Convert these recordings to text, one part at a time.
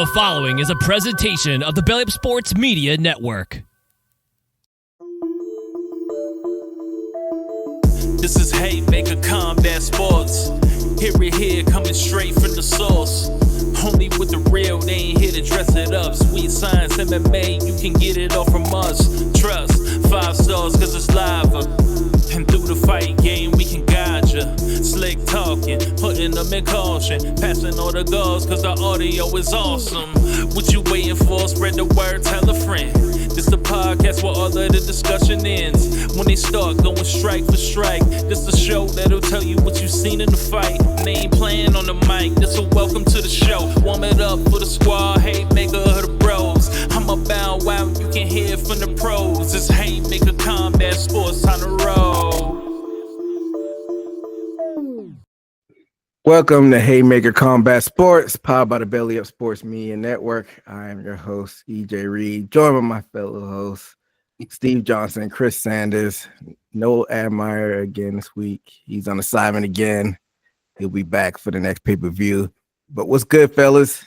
The following is a presentation of the Belly Up Sports Media Network. This is Haymaker Combat Sports. Hear it here, coming straight from the source. Only with the real, they ain't here to dress it up. Sweet science, MMA, you can get it all from us. Trust, 5 stars cause it's live. And through the fight game, we can guide ya. Slick talking, putting them in caution. Passing all the goals cause the audio is awesome. What you waiting for? Spread the word, tell a friend. This the podcast where all of the discussion ends. When they start going strike for strike, this the show that'll tell you what you seen in the fight. And they ain't playing on the mic, this a welcome to the show. Warm it up for the squad, Haymaker of the bros. I'm about wow, you can hear from the pros. It's Haymaker Combat Sports, time to roll. Welcome to Haymaker Combat Sports, powered by the Belly Up Sports Media Network. I am your host, EJ Reed, joined by my fellow hosts, Steve Johnson, Chris Sanders. No Admire again this week. He's on assignment again. He'll be back for the next pay-per-view. But what's good, fellas?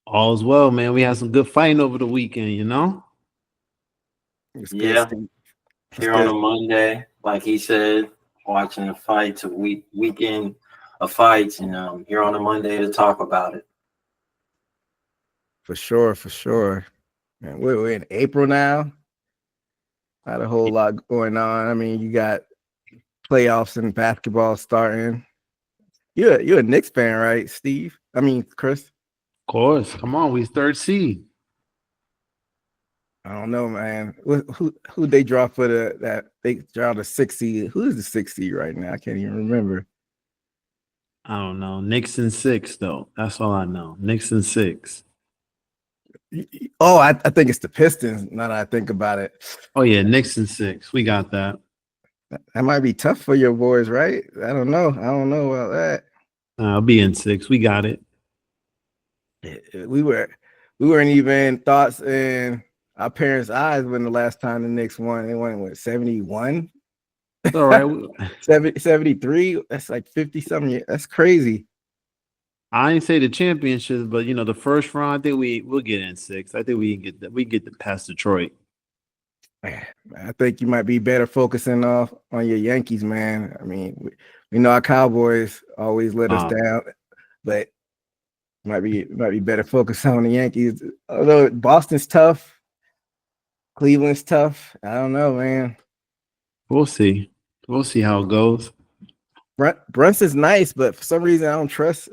All's well, man. We had some good fighting over the weekend, you know? Yeah. Here on a Monday, like he said, watching the fights, a weekend of fights, and here on a Monday to talk about it. For sure. Man, we're in April now. Not a whole lot going on. I mean, you got playoffs and basketball starting. You're a Knicks fan, right, Steve? I mean, Chris? Of course. Come on, we third seed. I don't know, man. Who they draw for that they draw the 6 seed? Who is the 6 seed right now? I can't even remember. I don't know. Knicks and 6, though. That's all I know. Knicks and 6. Oh, I think it's the Pistons. Now that I think about it. Oh yeah, Knicks and 6. We got that. That might be tough for your boys, right? I don't know about that. I'll be in 6. We got it. We weren't even thoughts in our parents' eyes when the last time the Knicks won. They won what, 71? It's all right. 73. That's like 50 something years. That's crazy. I ain't say the championship, but the first round, I think we'll get in 6. I think we can get that. We get past Detroit. I think you might be better focusing off on your Yankees, man. I mean, we know our Cowboys always let us down, but might be better focused on the Yankees. Although Boston's tough, Cleveland's tough. I don't know, man. We'll see. We'll see how it goes. Brunson's nice, but for some reason I don't trust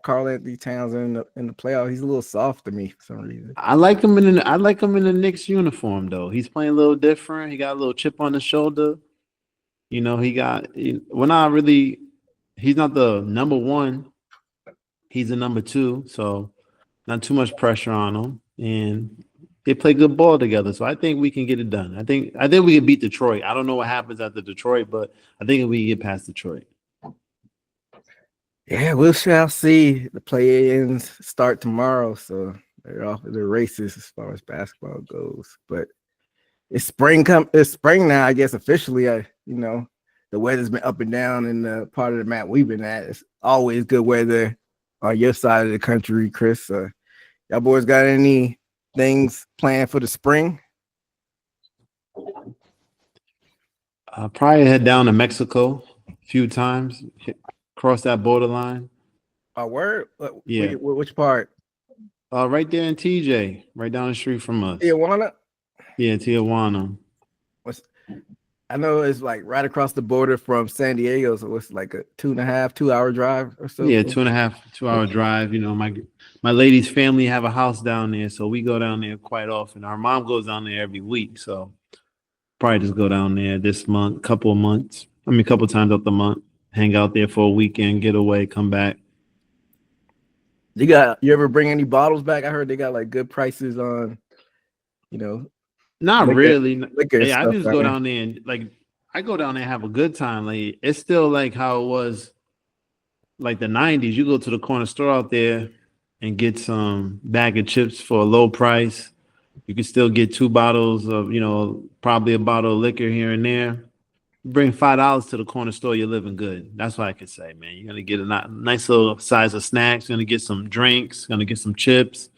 Carl Anthony Towns in the playoffs. He's a little soft to me for some reason. I like him in the Knicks uniform though. He's playing a little different. He got a little chip on the shoulder. He's not the number one. He's the number 2, so not too much pressure on him. And they play good ball together. So I think we can get it done. I think we can beat Detroit. I don't know what happens after Detroit, but I think we can get past Detroit. Yeah, we shall see. The play-ins start tomorrow, so they're off of the races as far as basketball goes. But it's spring now, I guess officially. The weather's been up and down in the part of the map we've been at. It's always good weather on your side of the country, Chris. Y'all boys got any things planned for the spring? Probably head down to Mexico a few times. Cross that borderline. Word? Yeah. Which part? Right there in TJ, right down the street from us. Tijuana? Yeah, Tijuana. I know it's like right across the border from San Diego, so it's like a 2.5-2 hour drive or so. Yeah, 2.5-2 hour drive. My lady's family have a house down there, so we go down there quite often. Our mom goes down there every week, so probably just go down there this month, couple times out the month. Hang out there for a weekend, get away, come back. You ever bring any bottles back? I heard they got like good prices on, Not liquor, really. Liquor I just go down there and I go down there and have a good time. Like it's still like how it was like the 90s. You go to the corner store out there and get some bag of chips for a low price. You can still get 2 bottles of, probably a bottle of liquor here and there. bring $5 to the corner store, you're living good. That's what I could say, man. You're gonna get a nice little size of snacks. You're gonna get some drinks. Gonna get some chips.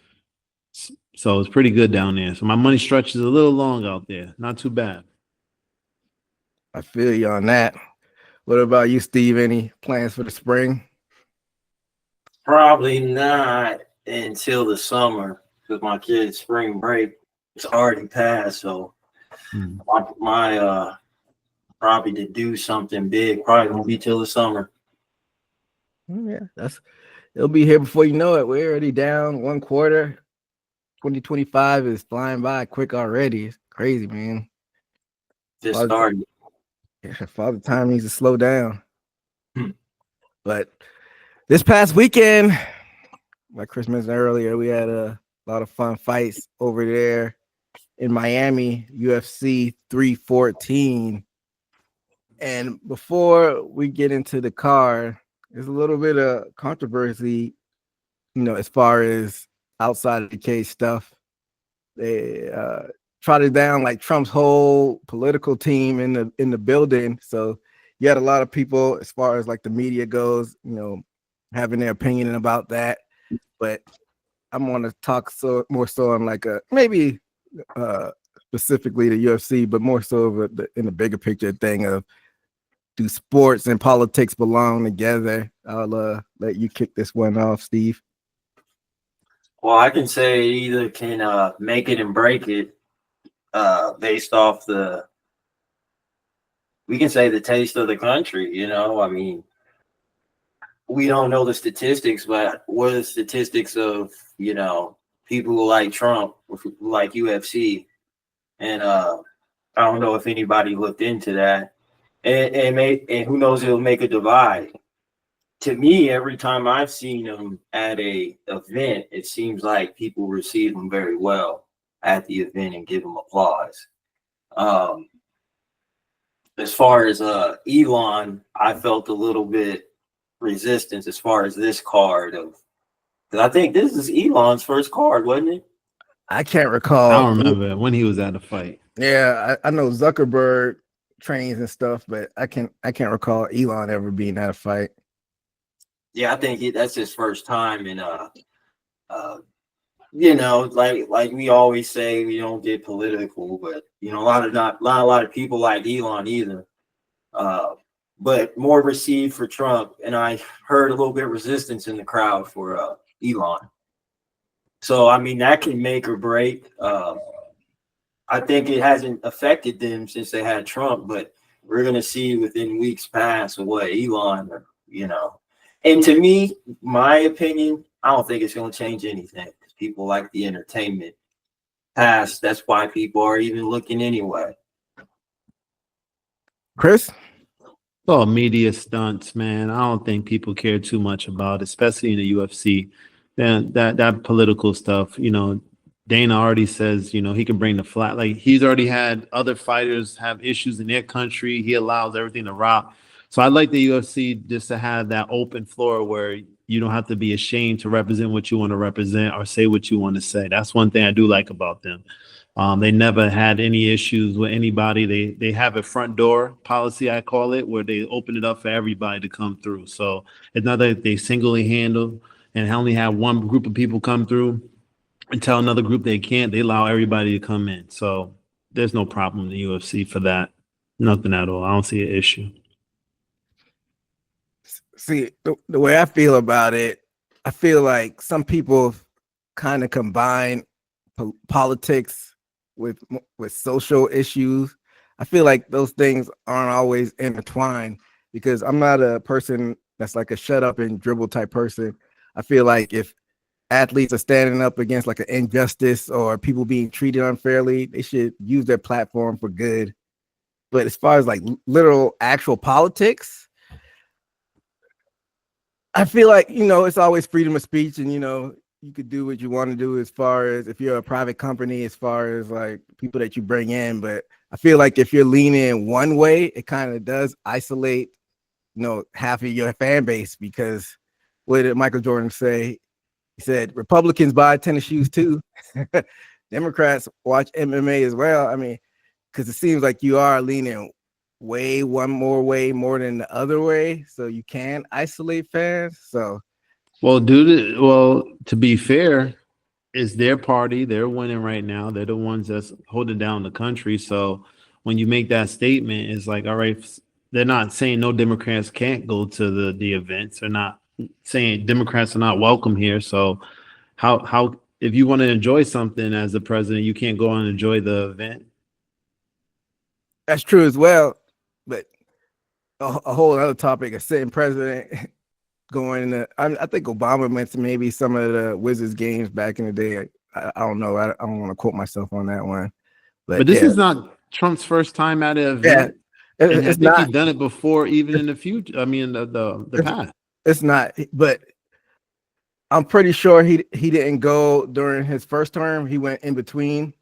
So it's pretty good down there. So my money stretches a little long out there. Not too bad. I feel you on that. What about you, Steve? Any plans for the spring? Probably not until the summer because my kid's spring break is already passed. So my probably to do something big probably won't be till the summer. Yeah, it'll be here before you know it. We're already down one quarter. 2025 is flying by quick already. It's crazy, man. Just started. Yeah, Father Time needs to slow down. But this past weekend, like Chris mentioned earlier, we had a lot of fun fights over there in Miami, UFC 314. And before we get into the card, there's a little bit of controversy, as far as outside of the cage stuff. They trotted down like Trump's whole political team in the building. So you had a lot of people, as far as like the media goes, having their opinion about that. But I'm going to talk more so on like maybe specifically the UFC, but more so in the bigger picture thing of, do sports and politics belong together? I'll let you kick this one off, Steve. Well, I can say either can make it and break it based off we can say the taste of the country, I mean, we don't know the statistics, but what are the statistics of, people who like Trump, who like UFC? And I don't know if anybody looked into that. And who knows, it'll make a divide. To me, every time I've seen him at a event, it seems like people receive him very well at the event and give him applause. As far as Elon, I felt a little bit resistance as far as this card because I think this is Elon's first card, wasn't it? I can't recall. I don't remember when he was at a fight. Yeah, I know Zuckerberg trains and stuff, but I can't recall Elon ever being at a fight. Yeah, I think that's his first time, and like we always say, we don't get political, but a lot of people like Elon either, but more received for Trump, and I heard a little bit of resistance in the crowd for Elon. So I mean that can make or break. I think it hasn't affected them since they had Trump, but we're gonna see within weeks past what Elon, And to me, my opinion, I don't think it's gonna change anything. People like the entertainment past. That's why people are even looking anyway. Chris? Oh, media stunts, man. I don't think people care too much about, especially in the UFC. Then that political stuff, Dana already says, he can bring the flag. Like he's already had other fighters have issues in their country. He allows everything to rock. So I'd like the UFC just to have that open floor where you don't have to be ashamed to represent what you want to represent or say what you want to say. That's one thing I do like about them. They never had any issues with anybody. They have a front door policy, I call it, where they open it up for everybody to come through. So it's not that they singly handle and only have one group of people come through and tell another group they can't. They allow everybody to come in. So there's no problem in the UFC for that. Nothing at all. I don't see an issue. See, the way I feel about it, I feel like some people kind of combine politics with social issues. I feel like those things aren't always intertwined because I'm not a person that's like a shut up and dribble type person. I feel like if athletes are standing up against like an injustice or people being treated unfairly, they should use their platform for good. But as far as like literal actual politics, I feel like, it's always freedom of speech and, you could do what you want to do as far as if you're a private company, as far as like people that you bring in. But I feel like if you're leaning one way, it kind of does isolate, half of your fan base because what did Michael Jordan say? He said, Republicans buy tennis shoes too. Democrats watch MMA as well. I mean, because it seems like you are leaning one more than the other way, so you can isolate fans. So, Well, to be fair, it's their party. They're winning right now. They're the ones that's holding down the country. So when you make that statement, it's like, all right, they're not saying no Democrats can't go to the events. They're not saying Democrats are not welcome here. So how if you want to enjoy something as the president, you can't go and enjoy the event. that's true as well. But a whole other topic: a sitting president going to. I think Obama went to maybe some of the Wizards games back in the day. I don't know. I don't want to quote myself on that one. But this is not Trump's first time at an event. Yeah, and I it's think not. he's done it before, even in the future. I mean, the past. It's not. But I'm pretty sure he didn't go during his first term. He went in between.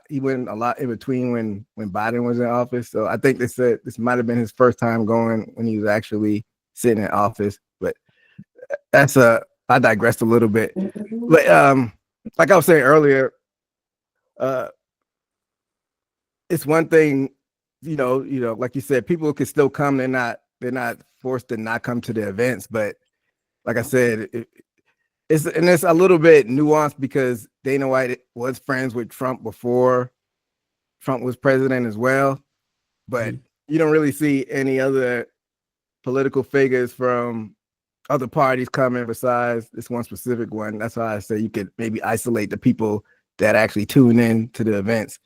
He went a lot in between when Biden was in office. So I think they said this might have been his first time going when he was actually sitting in office. But I digressed a little bit. But like I was saying earlier, it's one thing, like you said, people can still come. They're not forced to not come to the events. But like I said, it's a little bit nuanced because Dana White was friends with Trump before Trump was president as well. But you don't really see any other political figures from other parties coming besides this one specific one. That's why I say you could maybe isolate the people that actually tune in to the events,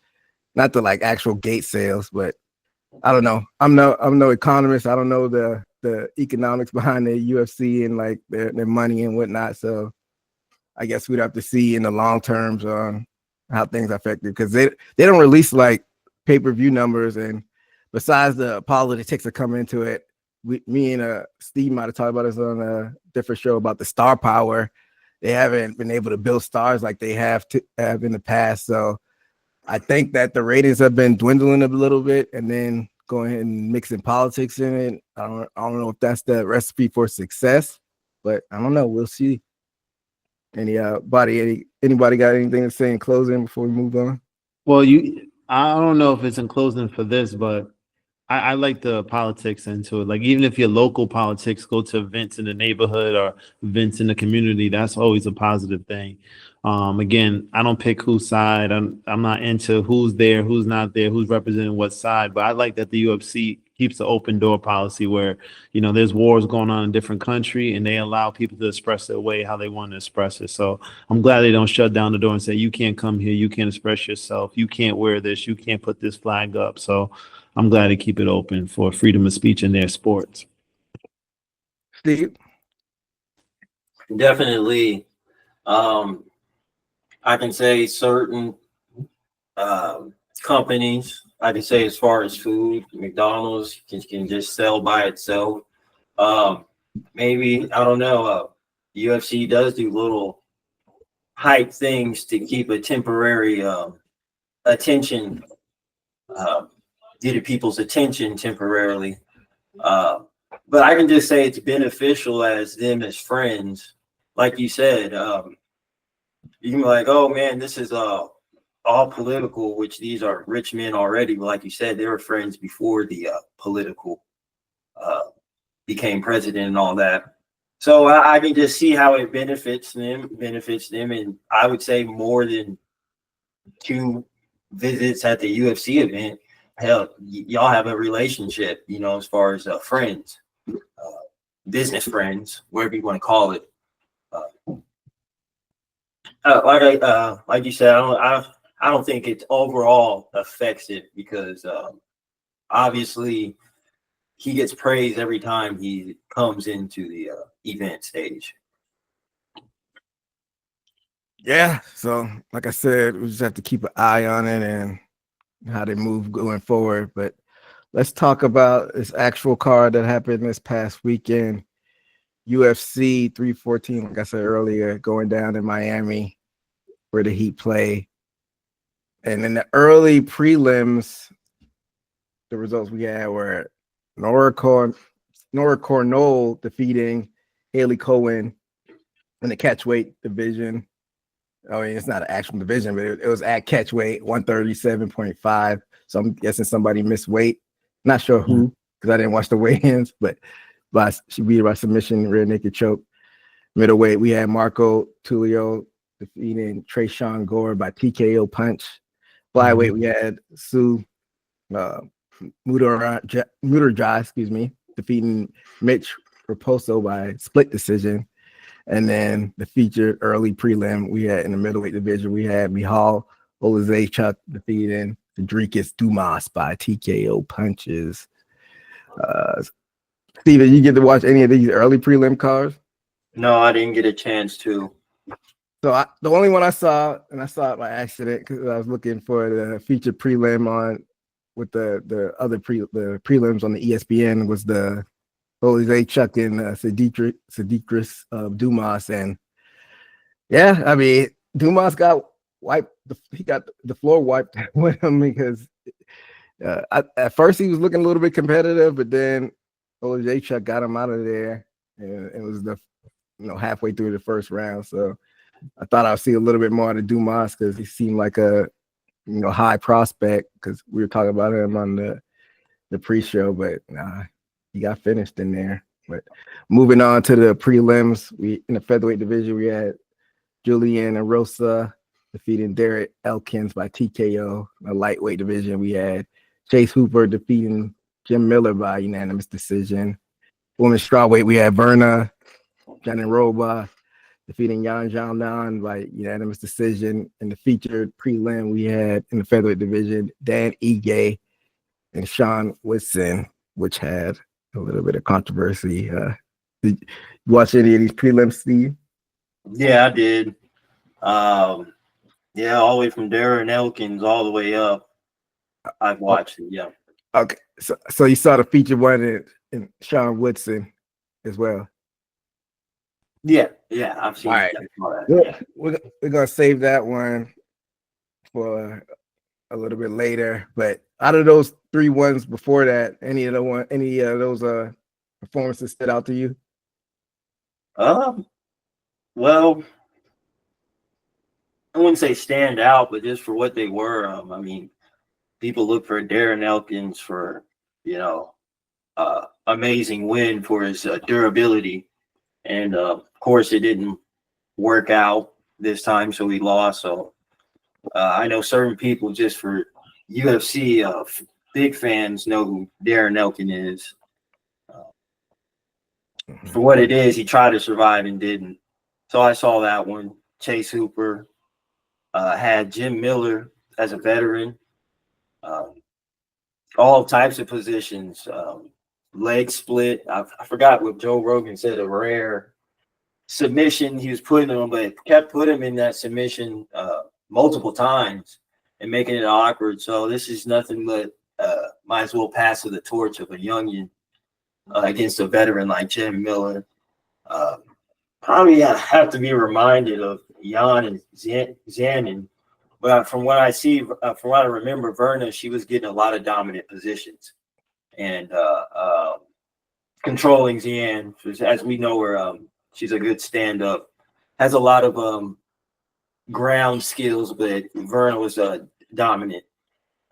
not the like actual gate sales. But I don't know. I'm no economist. I don't know the economics behind the UFC and like their money and whatnot. So I guess we'd have to see in the long terms on how things affect it, because they don't release like pay-per-view numbers, and besides the politics that come into it, me and Steve might have talked about this on a different show about the star power. They haven't been able to build stars like they have in the past. So I think that the ratings have been dwindling a little bit, and then going ahead and mixing politics in it. I don't know if that's the recipe for success, but I don't know. We'll see. Anybody got anything to say in closing before we move on? Well, I don't know if it's in closing for this, but I like the politics into it. Like, even if your local politics, go to events in the neighborhood or events in the community, that's always a positive thing. Again, I don't pick whose side. I'm not into who's there, who's not there, who's representing what side. But I like that the UFC keeps the open door policy where, there's wars going on in different country and they allow people to express their way how they want to express it. So I'm glad they don't shut down the door and say, you can't come here, you can't express yourself, you can't wear this, you can't put this flag up. So I'm glad to keep it open for freedom of speech in their sports. Steve? Definitely. I can say certain companies, I can say as far as food, McDonald's can just sell by itself. Maybe, I don't know, UFC does do little hype things to keep a temporary attention, get to people's attention temporarily. But I can just say it's beneficial as them as friends. Like you said, you can be like, oh man, this is all political, which these are rich men already. But like you said, they were friends before the political became president and all that. So I can just see how it benefits them. And I would say more than 2 visits at the UFC event. Hell, y'all have a relationship, as far as friends, business friends, whatever you want to call it. Like you said, I don't think it overall affects it, because obviously he gets praised every time he comes into the event stage. Yeah. So like I said, we just have to keep an eye on it and how they move going forward. But let's talk about this actual card that happened this past weekend. UFC 314, like I said earlier, going down in Miami where the Heat play. And in the early prelims, the results we had were Nora Cornell defeating Haley Cohen in the catchweight division. I mean, it's not an actual division, but it was at catchweight, 137.5. So I'm guessing somebody missed weight. Not sure who, because I didn't watch the weigh-ins, but she beat her by submission, rear naked choke. Middleweight, we had Marco Tulio defeating Trayshawn Gore by TKO punch. Flyweight, we had Sue Mudarja, defeating Mitch Raposo by split decision. And then the featured early prelim, we had in the middleweight division, we had Michal Olazechuk defeating Cedricus Dumas by TKO punches. Steven, you get to watch any of these early prelim cards? No, I didn't get a chance to. So the only one I saw, and I saw it by accident because I was looking for the featured prelim on with the other prelims on the ESPN, was the Olazechuk and Cedricus Dumas. And yeah, I mean, Dumas got wiped. He got the floor wiped with him because at first he was looking a little bit competitive, but then Olazechuk got him out of there, and it was halfway through the first round. So I thought I'd see a little bit more of Dumas because he seemed like a high prospect, because we were talking about him on the pre-show, but he got finished in there. But moving on to the prelims, in the featherweight division, we had Julian Arosa defeating Derek Elkins by TKO. In the lightweight division, we had Chase Hooper defeating Jim Miller by unanimous decision. Women's strawweight, we had Verna Janarova defeating Yan Zhangnan by unanimous decision. In the featured prelim, we had in the featherweight division Dan Ige and Sean Woodson, which had a little bit of controversy. Did you watch any of these prelims, Steve? Yeah, I did. Yeah, all the way from Darren Elkins all the way up. I've watched it. Yeah. Okay, so you saw the featured one in Sean Woodson as well. Yeah, I've seen all right. that. We're gonna save that one for a little bit later. But out of those 3 ones before that, any of those performances stood out to you? Well, I wouldn't say stand out, but just for what they were. I mean, people look for Darren Elkins for amazing win for his durability, and of course it didn't work out this time, so he lost. So I know certain people, just for UFC big fans, know who Darren Elkins is. For what it is, he tried to survive and didn't. So I saw that one. Chase Hooper had Jim Miller as a veteran, all types of positions, leg split. I forgot what Joe Rogan said, a rare submission he was putting him, but kept putting him in that submission multiple times and making it awkward. So this is nothing but might as well pass the torch of a youngin against a veteran like Jim Miller. Probably have to be reminded of Jan and Zanin. But from what I see, from what I remember, Verna, she was getting a lot of dominant positions and controlling Zian. As we know her, she's a good stand-up. Has a lot of ground skills, but Verna was dominant.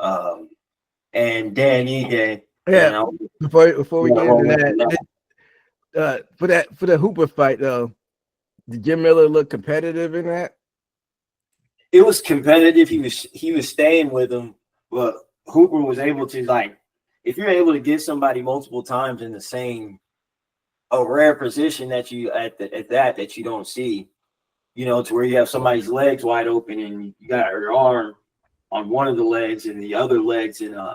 And Dan Ige. Yeah. Before we get into that, for the Hooper fight though, did Jim Miller look competitive in that? It was competitive. He was staying with him, but Hooper was able to, if you're able to get somebody multiple times in the same a rare position that you that you don't see, to where you have somebody's legs wide open and you got your arm on one of the legs and the other legs in a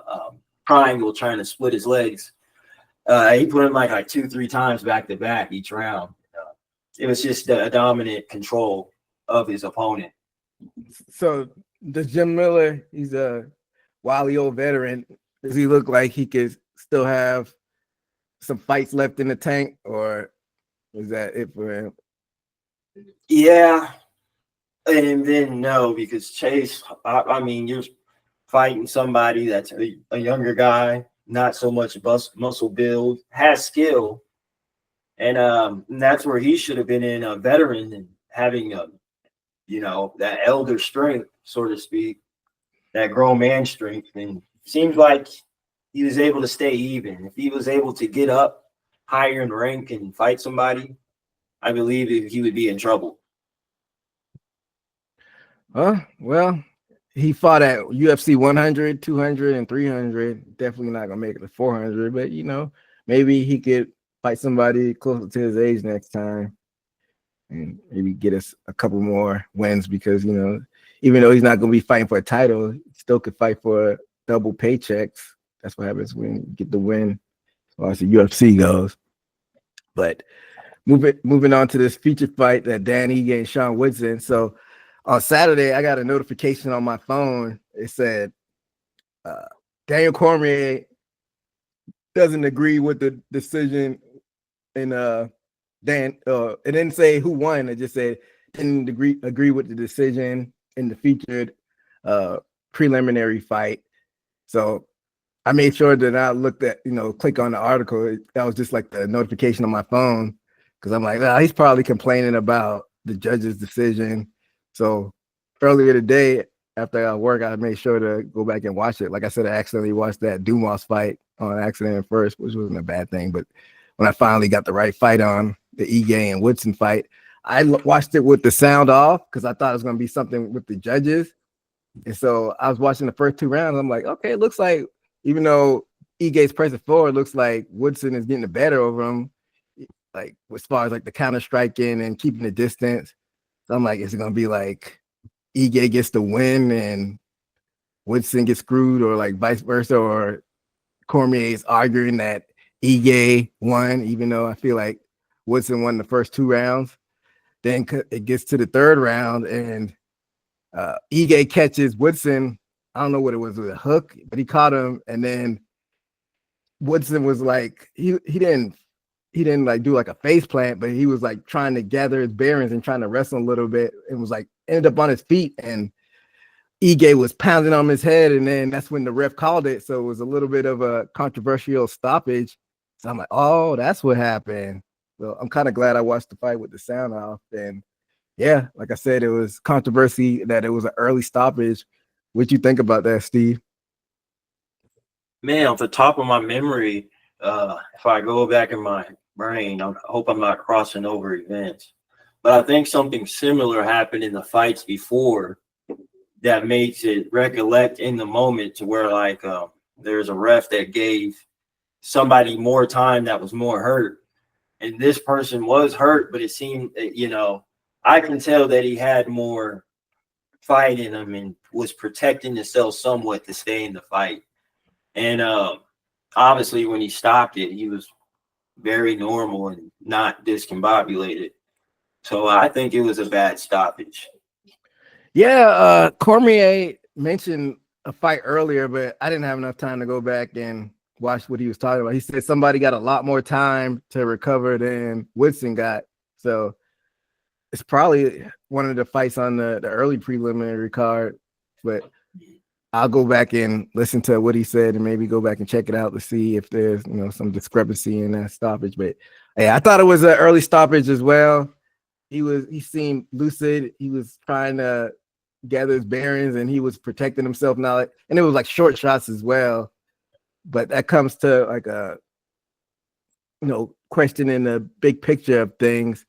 triangle trying to split his legs. He put him like 2-3 times back to back each round. It was just a dominant control of his opponent. So does Jim Miller, he's a wily old veteran, does he look like he could still have some fights left in the tank, or is that it for him? Yeah, and then no, because Chase, I mean, you're fighting somebody that's a younger guy, not so much muscle build, has skill, and that's where he should have been in a veteran and having that elder strength, so to speak, that grown man strength. And seems like he was able to stay even. If he was able to get up higher in rank and fight somebody, I believe he would be in trouble. Well, he fought at UFC 100, 200, and 300. Definitely not gonna make it to 400, but maybe he could fight somebody closer to his age next time, and maybe get us a couple more wins because even though he's not gonna be fighting for a title, he still could fight for double paychecks. That's what happens when you get the win as far as the UFC goes. But moving on to this featured fight that Dan Ige and Sean Woodson. So on Saturday, I got a notification on my phone. It said Daniel Cormier doesn't agree with the decision, and it didn't say who won. It just said didn't agree with the decision in the featured preliminary fight. So I made sure that I looked at, click on the article. That was just like the notification on my phone because I'm like, he's probably complaining about the judge's decision. So earlier today, after I work, I made sure to go back and watch it. Like I said, I accidentally watched that Dumas fight on accident at first, which wasn't a bad thing. But when I finally got the right fight on, the Ige and Woodson fight, I watched it with the sound off because I thought it was going to be something with the judges. And so I was watching the first 2 rounds. I'm like, okay, it looks like even though Ige's pressing forward, it looks like Woodson is getting the better over him, like as far as like the counter striking and keeping the distance. So I'm like, is it going to be like Ige gets the win and Woodson gets screwed, or like vice versa, or Cormier is arguing that Ige won, even though I feel like Woodson won the first 2 rounds. Then it gets to the 3rd round and Ige catches Woodson. I don't know what it was with a hook, but he caught him, and then Woodson was like he didn't like do like a face plant, but he was like trying to gather his bearings and trying to wrestle a little bit, and was like ended up on his feet, and Ige was pounding on his head, and then that's when the ref called it. So it was a little bit of a controversial stoppage. So I'm like, oh, that's what happened. So I'm kind of glad I watched the fight with the sound off. And yeah, like I said, it was controversy that it was an early stoppage. What you think about that, Steve? Man, off the top of my memory, if I go back in my brain, I hope I'm not crossing over events. But I think something similar happened in the fights before that makes it recollect in the moment to where like there's a ref that gave somebody more time that was more hurt. And this person was hurt, but it seemed, I can tell that he had more fight in him and was protecting himself somewhat to stay in the fight. And obviously when he stopped it, he was very normal and not discombobulated. So I think it was a bad stoppage. Yeah, Cormier mentioned a fight earlier, but I didn't have enough time to go back and watch what he was talking about. He said somebody got a lot more time to recover than Woodson got. So it's probably one of the fights on the early preliminary card, but I'll go back and listen to what he said and maybe go back and check it out to see if there's some discrepancy in that stoppage. But yeah, I thought it was an early stoppage as well. He seemed lucid. He was trying to gather his bearings and he was protecting himself now, and it was like short shots as well. But that comes to like a questioning the big picture of things.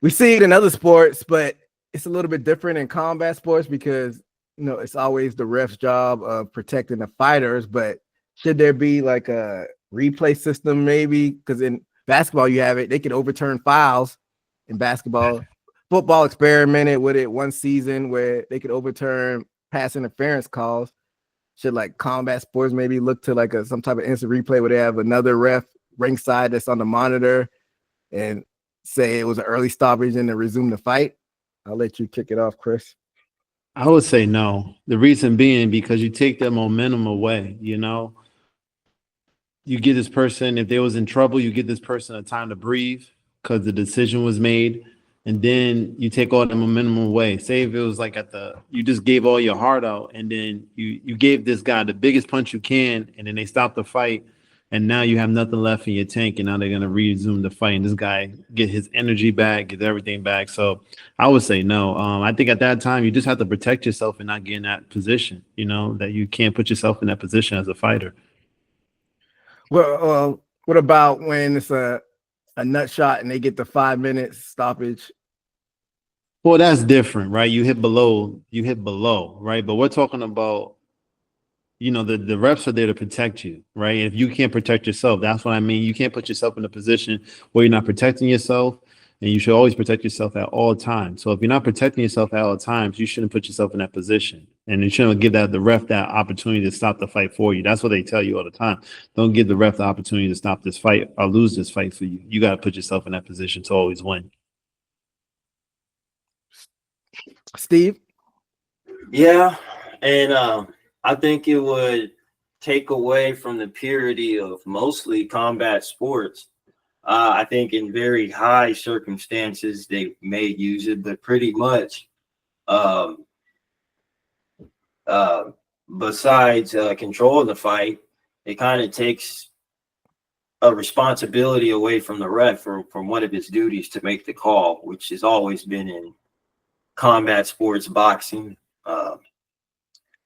We see it in other sports, but it's a little bit different in combat sports because it's always the ref's job of protecting the fighters. But should there be like a replay system maybe? Because in basketball you have it, they can overturn fouls in basketball. Football experimented with it one season where they could overturn pass interference calls. Should like combat sports maybe look to like some type of instant replay where they have another ref ringside that's on the monitor and say it was an early stoppage and then resume the fight? I'll let you kick it off, Chris. I would say no. The reason being because you take their momentum away, You get this person, if they was in trouble, you get this person a time to breathe because the decision was made. And then you take all the momentum away. Say if it was like you just gave all your heart out and then you gave this guy the biggest punch you can and then they stopped the fight and now you have nothing left in your tank, and now they're gonna resume the fight, and this guy get his energy back, get everything back. So I would say no. I think at that time you just have to protect yourself and not get in that position. That you can't put yourself in that position as a fighter. Well, what about when it's a nut shot and they get the 5 minutes stoppage? Well, that's different, right? You hit below, right? But we're talking about, the refs are there to protect you, right? If you can't protect yourself, that's what I mean. You can't put yourself in a position where you're not protecting yourself, and you should always protect yourself at all times. So if you're not protecting yourself at all times, you shouldn't put yourself in that position, and you shouldn't give the ref that opportunity to stop the fight for you. That's what they tell you all the time. Don't give the ref the opportunity to stop this fight or lose this fight for you. You got to put yourself in that position to always win. Steve? Yeah, and I think it would take away from the purity of mostly combat sports. I think in very high circumstances they may use it, but pretty much besides controlling the fight, it kind of takes a responsibility away from the ref from one of his duties to make the call, which has always been in combat sports, boxing.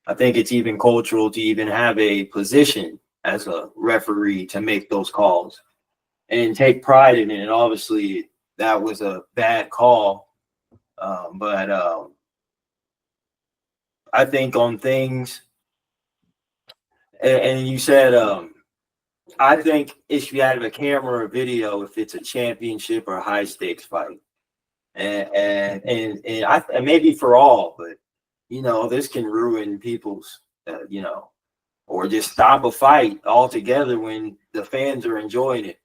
I think it's even cultural to even have a position as a referee to make those calls and take pride in it. And obviously that was a bad call. But I think on things, and you said, I think it should be out of a camera or video if it's a championship or a high stakes fight. And maybe for all, but this can ruin people's, or just stop a fight altogether when the fans are enjoying it.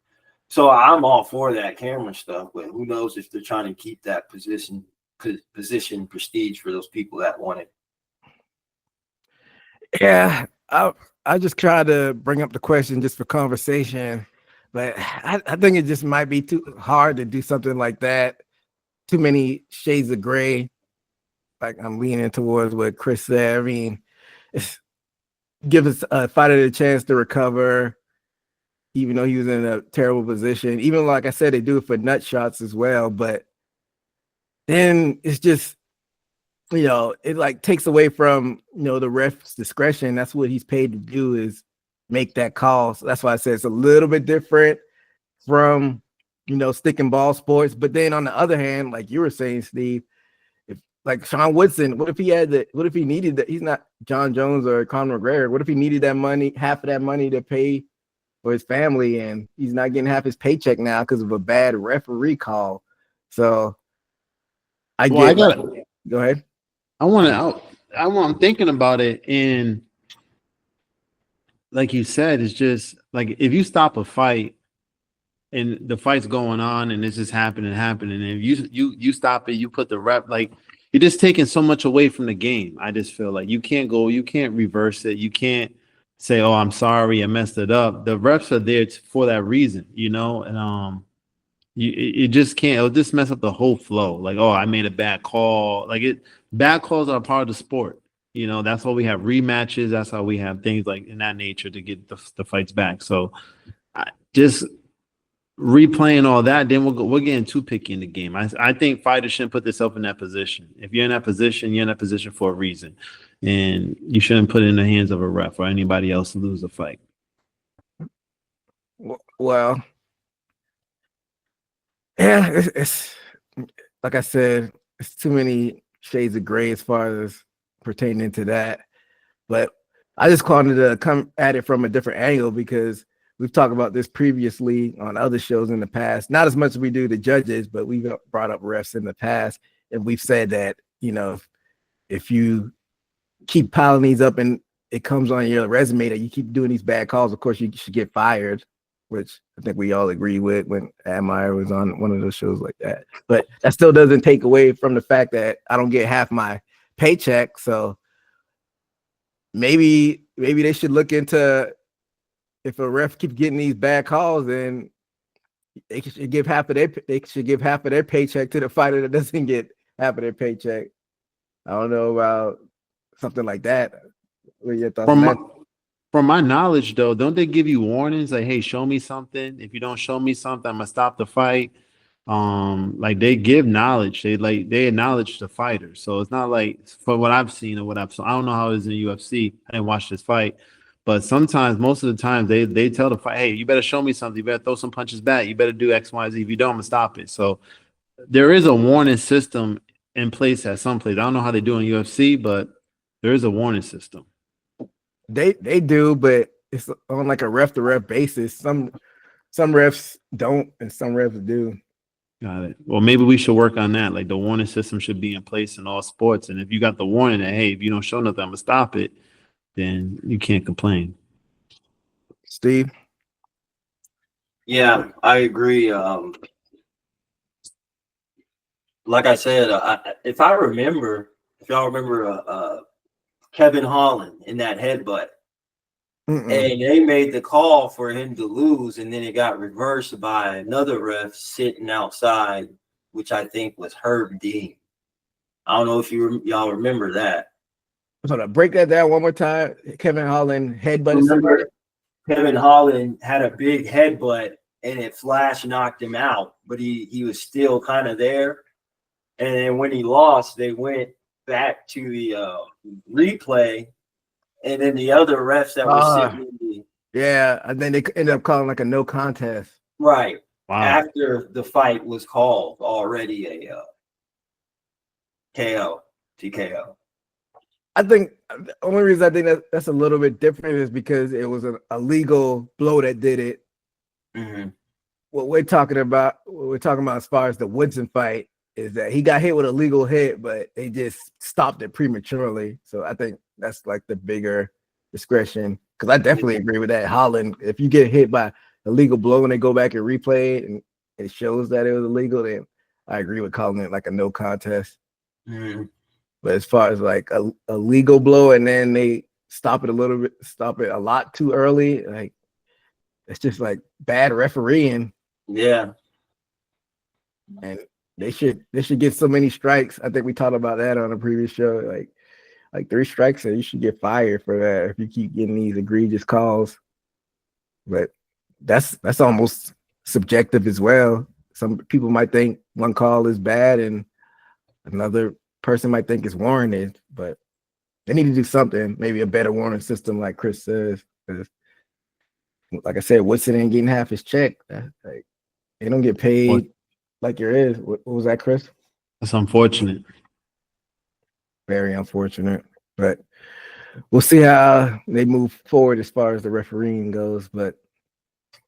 So I'm all for that camera stuff, but who knows if they're trying to keep that position prestige for those people that want it. Yeah, I just try to bring up the question just for conversation, but I think it just might be too hard to do something like that. Too many shades of gray. Like I'm leaning towards what Chris said. I mean, give us a fighter the chance to recover, even though he was in a terrible position. Even like I said, they do it for nut shots as well. But then it's just, it like takes away from, the ref's discretion. That's what he's paid to do, is make that call. So that's why I said it's a little bit different from, stick and ball sports. But then on the other hand, like you were saying, Steve, like Sean Woodson, what if he needed that? He's not John Jones or Conor McGregor. What if he needed that money, half of that money to pay for his family, and he's not getting half his paycheck now because of a bad referee call? So go ahead. I'm thinking about it, and like you said, it's just like if you stop a fight and the fight's going on and it's just happening, and if you stop it, you put the ref, like, you're just taking so much away from the game. I just feel like you can't reverse it. You can't say, "Oh, I'm sorry, I messed it up." The refs are there for that reason, and you just can't. It'll just mess up the whole flow. Like, "Oh, I made a bad call." Bad calls are a part of the sport. That's why we have rematches. That's how we have things like in that nature to get the fights back. So, just replaying all that, then we're getting too picky in the game. I think fighters shouldn't put themselves in that position. If you're in that position, you're in that position for a reason, and you shouldn't put it in the hands of a ref or anybody else to lose a fight. Well, yeah, it's like I said, it's too many shades of gray as far as pertaining to that. But I just wanted to come at it from a different angle, because we've talked about this previously on other shows in the past. Not as much as we do the judges, but we've brought up refs in the past. And we've said that, if you keep piling these up and it comes on your resume that you keep doing these bad calls, of course, you should get fired, which I think we all agree with when Admire was on one of those shows like that. But that still doesn't take away from the fact that I don't get half my paycheck. So maybe they should look into, if a ref keeps getting these bad calls, then they should give half of their paycheck to the fighter that doesn't get half of their paycheck. I don't know about something like that. What are your thoughts on that? from my knowledge, though, don't they give you warnings like, "Hey, show me something. If you don't show me something, I'm gonna stop the fight." Like they give knowledge. They acknowledge the fighter. So it's not like for what I've seen or what I've. So I don't know how it is in the UFC. I didn't watch this fight, but sometimes, most of the time, they tell the fight, "Hey, you better show me something. You better throw some punches back. You better do X, Y, Z. If you don't, I'm gonna stop it." So there is a warning system in place at some place. I don't know how they do in UFC, but there is a warning system. They do, but it's on like a ref to ref basis. Some refs don't, and some refs do. Got it. Well, maybe we should work on that. Like the warning system should be in place in all sports. And if you got the warning that, hey, if you don't show nothing, I'm gonna stop it, then you can't complain. Steve? Yeah, I agree. Like I said, if y'all remember, Kevin Holland in that headbutt, and they made the call for him to lose, and then it got reversed by another ref sitting outside, which I think was Herb Dean. I don't know if y'all remember that. Hold on, break that down one more time. Kevin Holland headbutted somebody. Kevin Holland had a big headbutt, and it flash knocked him out, but he was still kind of there. And then when he lost, they went back to the replay, and then the other refs that were sitting in the and then they ended up calling like a no contest. Right. Wow. After the fight was called already a TKO. I think the only reason I think that's a little bit different is because it was a legal blow that did it. Mm-hmm. What we're talking about as far as the Woodson fight is that he got hit with a legal hit, but they just stopped it prematurely. So I think that's like the bigger discretion. Because I definitely agree with that. Holland, if you get hit by a legal blow and they go back and replay it and it shows that it was illegal, then I agree with calling it like a no contest. Mm-hmm. But as far as like a legal blow and then they stop it a lot too early, like it's just like bad refereeing. Yeah. And they should get so many strikes. I think we talked about that on a previous show. Like 3 strikes, and you should get fired for that if you keep getting these egregious calls. But that's almost subjective as well. Some people might think one call is bad and another person might think it's warranted, but they need to do something, maybe a better warning system, like Chris says. Like I said, Woodson ain't getting half his check. Like, they don't get paid like your is. What was that, Chris? That's unfortunate. Very unfortunate, but we'll see how they move forward as far as the refereeing goes. But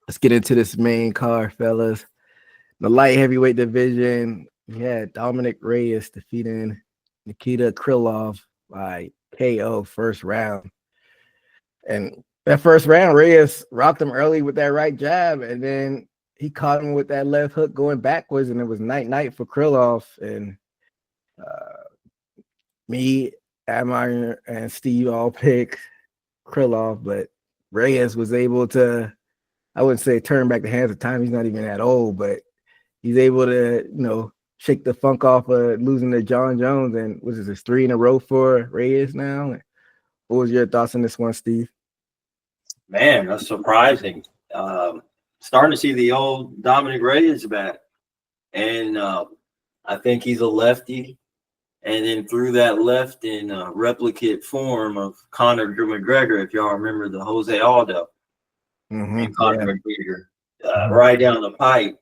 let's get into this main card, fellas. The light heavyweight division, we had Dominic Reyes defeating Nikita Krylov by KO first round. And that first round, Reyes rocked him early with that right jab, and then he caught him with that left hook going backwards, and it was night for Krylov. And me, Admire, and Steve all picked Krylov, but Reyes was able to, I wouldn't say turn back the hands of time. He's not even that old, but he's able to, shake the funk off of losing to John Jones. And was this 3 in a row for Reyes now? What was your thoughts on this one, Steve? Man, that's surprising. Starting to see the old Dominic Reyes back. And I think he's a lefty. And then threw that left in replicate form of Conor McGregor, if y'all remember the Jose Aldo and Conor McGregor, right down the pipe.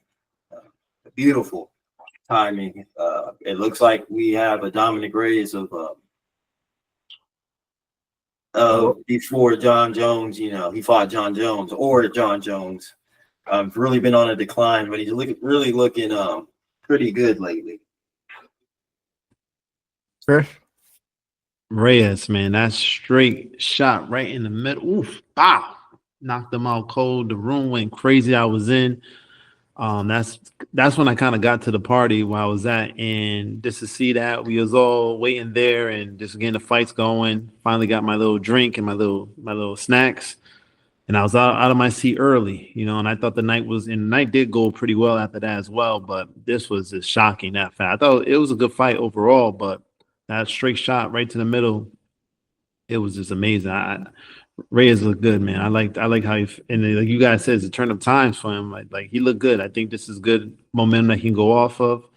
Beautiful timing. It looks like we have a Dominic Reyes of before John Jones. He fought John Jones or John Jones. Really been on a decline, but he's really looking pretty good lately. Sure. Reyes, man, that straight shot right in the middle. Oof, wow. Knocked him out cold. The room went crazy. I was in. That's when I kind of got to the party where I was at, and just to see that we was all waiting there and just getting the fights going. Finally got my little drink and my little snacks, and I was out of my seat early, and I thought the night did go pretty well after that as well, but this was just shocking that fast. I thought it was a good fight overall, but that straight shot right to the middle, it was just amazing. Reyes looked good, man. I like how like you guys said, it's a turn of times for him. Like he looked good. I think this is good momentum that he can go off of.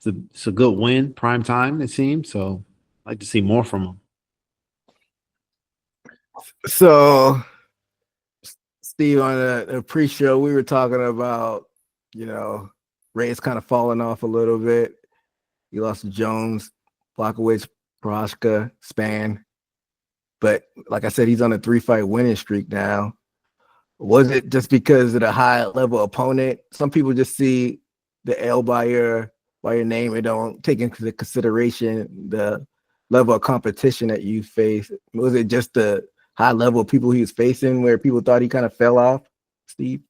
It's a good win, prime time it seems. So I'd like to see more from him. So, Steve, on the pre-show, we were talking about, Reyes kind of falling off a little bit. He lost to Jones, Blachowicz, Prochazka, Spann. But like I said, he's on a 3-fight winning streak now. Was it just because of the high-level opponent? Some people just see the L by your name and don't take into consideration the level of competition that you face. Was it just the high level of people he was facing where people thought he kind of fell off, Steve?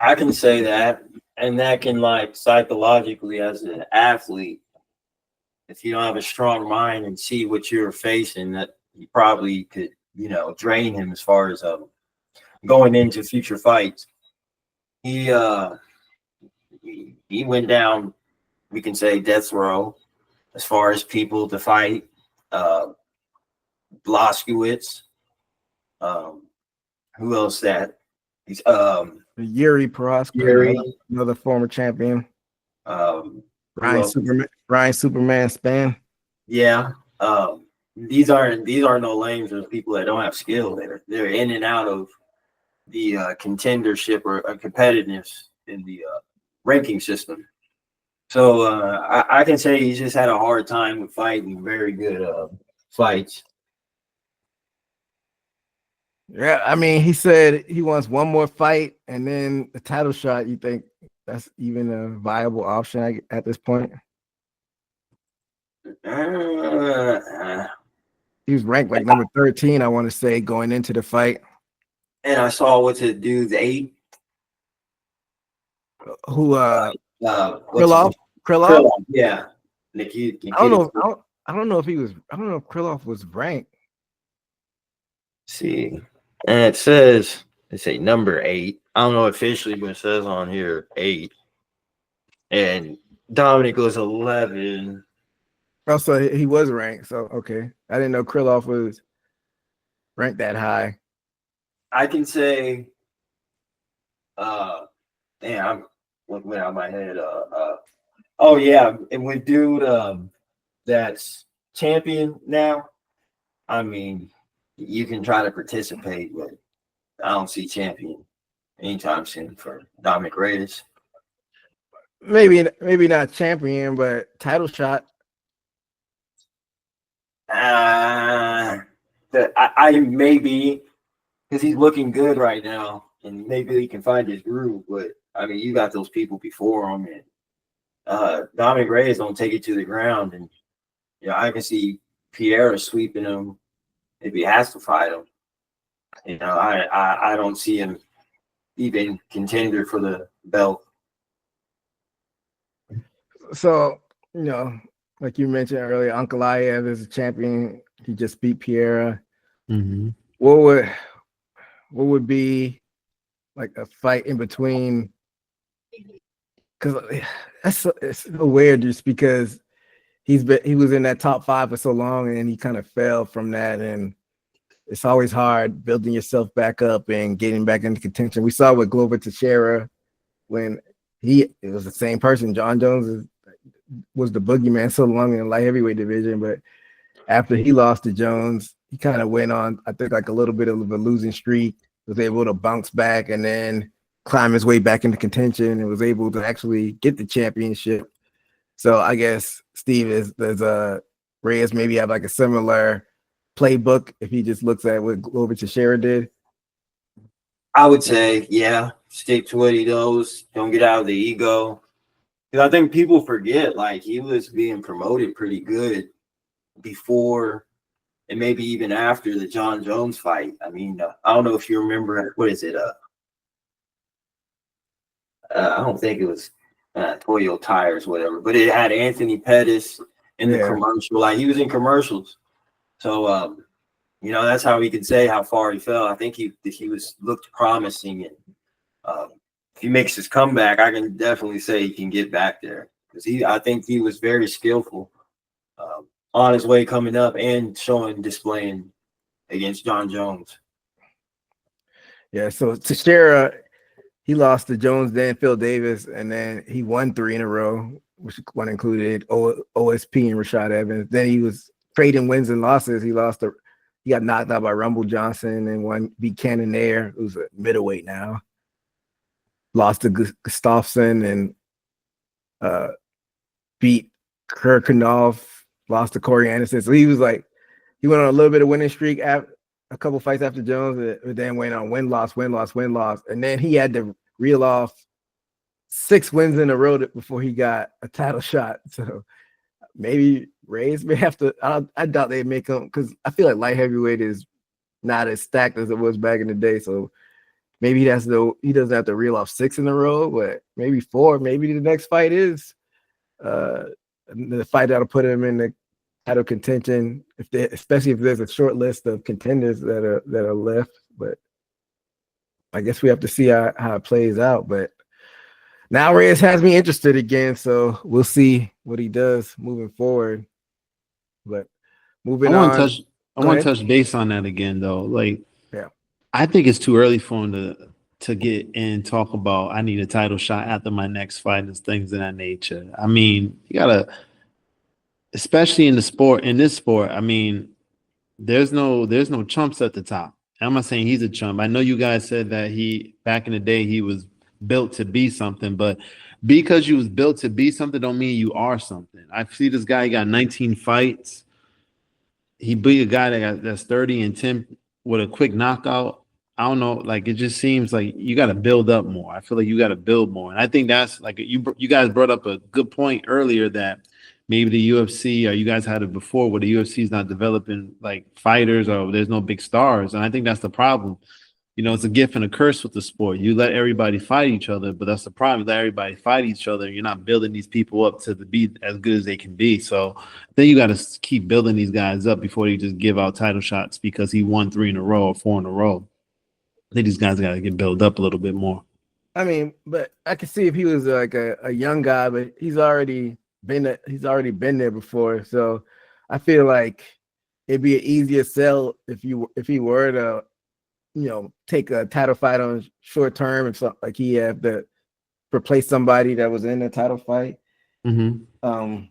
I can say that, and that can, like, psychologically as an athlete, if you don't have a strong mind and see what you're facing, that you probably could, drain him as far as going into future fights. He went down, we can say, death row as far as people to fight. Blachowicz. Who else that? He's Yuri Prochazka, another former champion. Ryan Superman Spann. Yeah. These aren't no lames. There's people that don't have skill. They're in and out of the contendership or competitiveness in the ranking system. So I can say he's just had a hard time with fighting very good fights. Yeah, I mean, he said he wants one more fight and then the title shot. You think that's even a viable option at this point? He was ranked like number 13, I want to say, going into the fight. And I saw what's it dude's 8. Who Krylov? Yeah. I don't know if Krylov was ranked. See, and it says number 8. I don't know officially, but it says on here 8. And Dominic was 11. Oh, so he was ranked. So okay, I didn't know Krylov was ranked that high. I can say, I'm looking out of my head. Oh yeah, and with dude, that's champion now. I mean, you can try to participate, but I don't see champion anytime soon for Dominic Reyes. Maybe not champion, but title shot. I maybe, because he's looking good right now, and maybe he can find his groove. But I mean, you got those people before him, and Dominic Reyes don't take it to the ground, and I can see Pierre sweeping him if he has to fight him. I don't see him even contender for the belt. So like you mentioned earlier, Ankalaev is a champion. He just beat Pierre. Mm-hmm. What would be like a fight in between? Because it's so weird, just because he was in that top 5 for so long, and he kind of fell from that, and it's always hard building yourself back up and getting back into contention. We saw with Glover Teixeira when it was the same person. John Jones was the boogeyman so long in the light heavyweight division, but after he lost to Jones, he kind of went on, I think, like a little bit of a losing streak, was able to bounce back and then climb his way back into contention and was able to actually get the championship. So I guess, Steve, there's a Reyes maybe have like a similar playbook if he just looks at what Glover Teixeira did. I would say, yeah, stick to what he knows. Don't get out of the ego. Because I think people forget, like, he was being promoted pretty good before and maybe even after the John Jones fight. I mean, I don't know if you remember, what is it? I don't think it was Toyo Tires, whatever, but it had Anthony Pettis in the commercial. Like, he was in commercials. So, that's how we can say how far he fell. I think he looked promising, and if he makes his comeback, I can definitely say he can get back there, because I think he was very skillful on his way coming up and displaying against John Jones. Yeah, so Teixeira, he lost to Jones, then Phil Davis, and then he won 3 in a row, which one included OSP and Rashad Evans. Then he was trading wins and losses. He got knocked out by Rumble Johnson and beat Cannonier, who's a middleweight now. Lost to Gustafsson and beat Kirkunov, lost to Corey Anderson. So he went on a little bit of winning streak after a couple fights after Jones, but then went on win-loss. And then he had to reel off 6 wins in a row before he got a title shot. So maybe Reyes may have to, I doubt they'd make him, because I feel like light heavyweight is not as stacked as it was back in the day. So maybe he doesn't have to reel off 6 in a row, but maybe 4. Maybe the next fight is the fight that'll put him in the title contention, especially if there's a short list of contenders that are left. But I guess we have to see how it plays out. But now Reyes has me interested again, so we'll see what he does moving forward. But moving on, I want to touch base on that again, though. Like, yeah, I think it's too early for him to get in and talk about I need a title shot after my next fight and things of that nature. I mean, you gotta, especially in this sport. I mean, there's no chumps at the top. I'm not saying he's a chump. I know you guys said that back in the day he was built to be something, but because you was built to be something don't mean you are something. I see this guy, he got 19 fights. He beat a guy that's 30-10 with a quick knockout. I don't know, like it just seems like you got to build up more. I feel like you got to build more, and I think that's like you guys brought up a good point earlier that maybe the UFC, or you guys had it before, where the UFC is not developing like fighters, or there's no big stars, and I think that's the problem. You know, it's a gift and a curse with the sport. You let everybody fight each other, but that's the problem. You let everybody fight each other. You're not building these people up to be as good as they can be. So then you got to keep building these guys up before you just give out title shots because he won 3 in a row or 4 in a row. I think these guys got to get built up a little bit more. I mean, but I could see if he was like a young guy, but he's already been there before. So I feel like it'd be an easier sell if he were to, take a title fight on short term and something like he have to replace somebody that was in a title fight. Mm-hmm.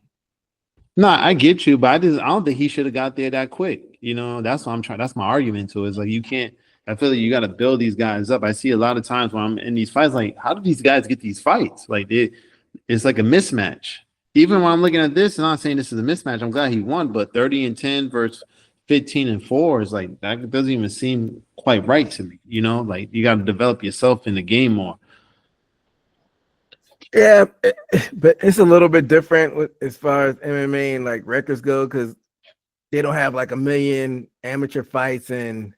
No, I get you, but I don't think he should have got there that quick. That's what I'm trying. That's my argument to it. Is like you can't. I feel like you got to build these guys up. I see a lot of times when I'm in these fights, like, how do these guys get these fights? Like, it's like a mismatch. Even when I'm looking at this, and I'm not saying this is a mismatch. I'm glad he won, but 30-10 versus 15-4 is like that doesn't even seem quite right to me. Like you got to develop yourself in the game more. Yeah, but it's a little bit different as far as MMA and like records go because they don't have like a million amateur fights and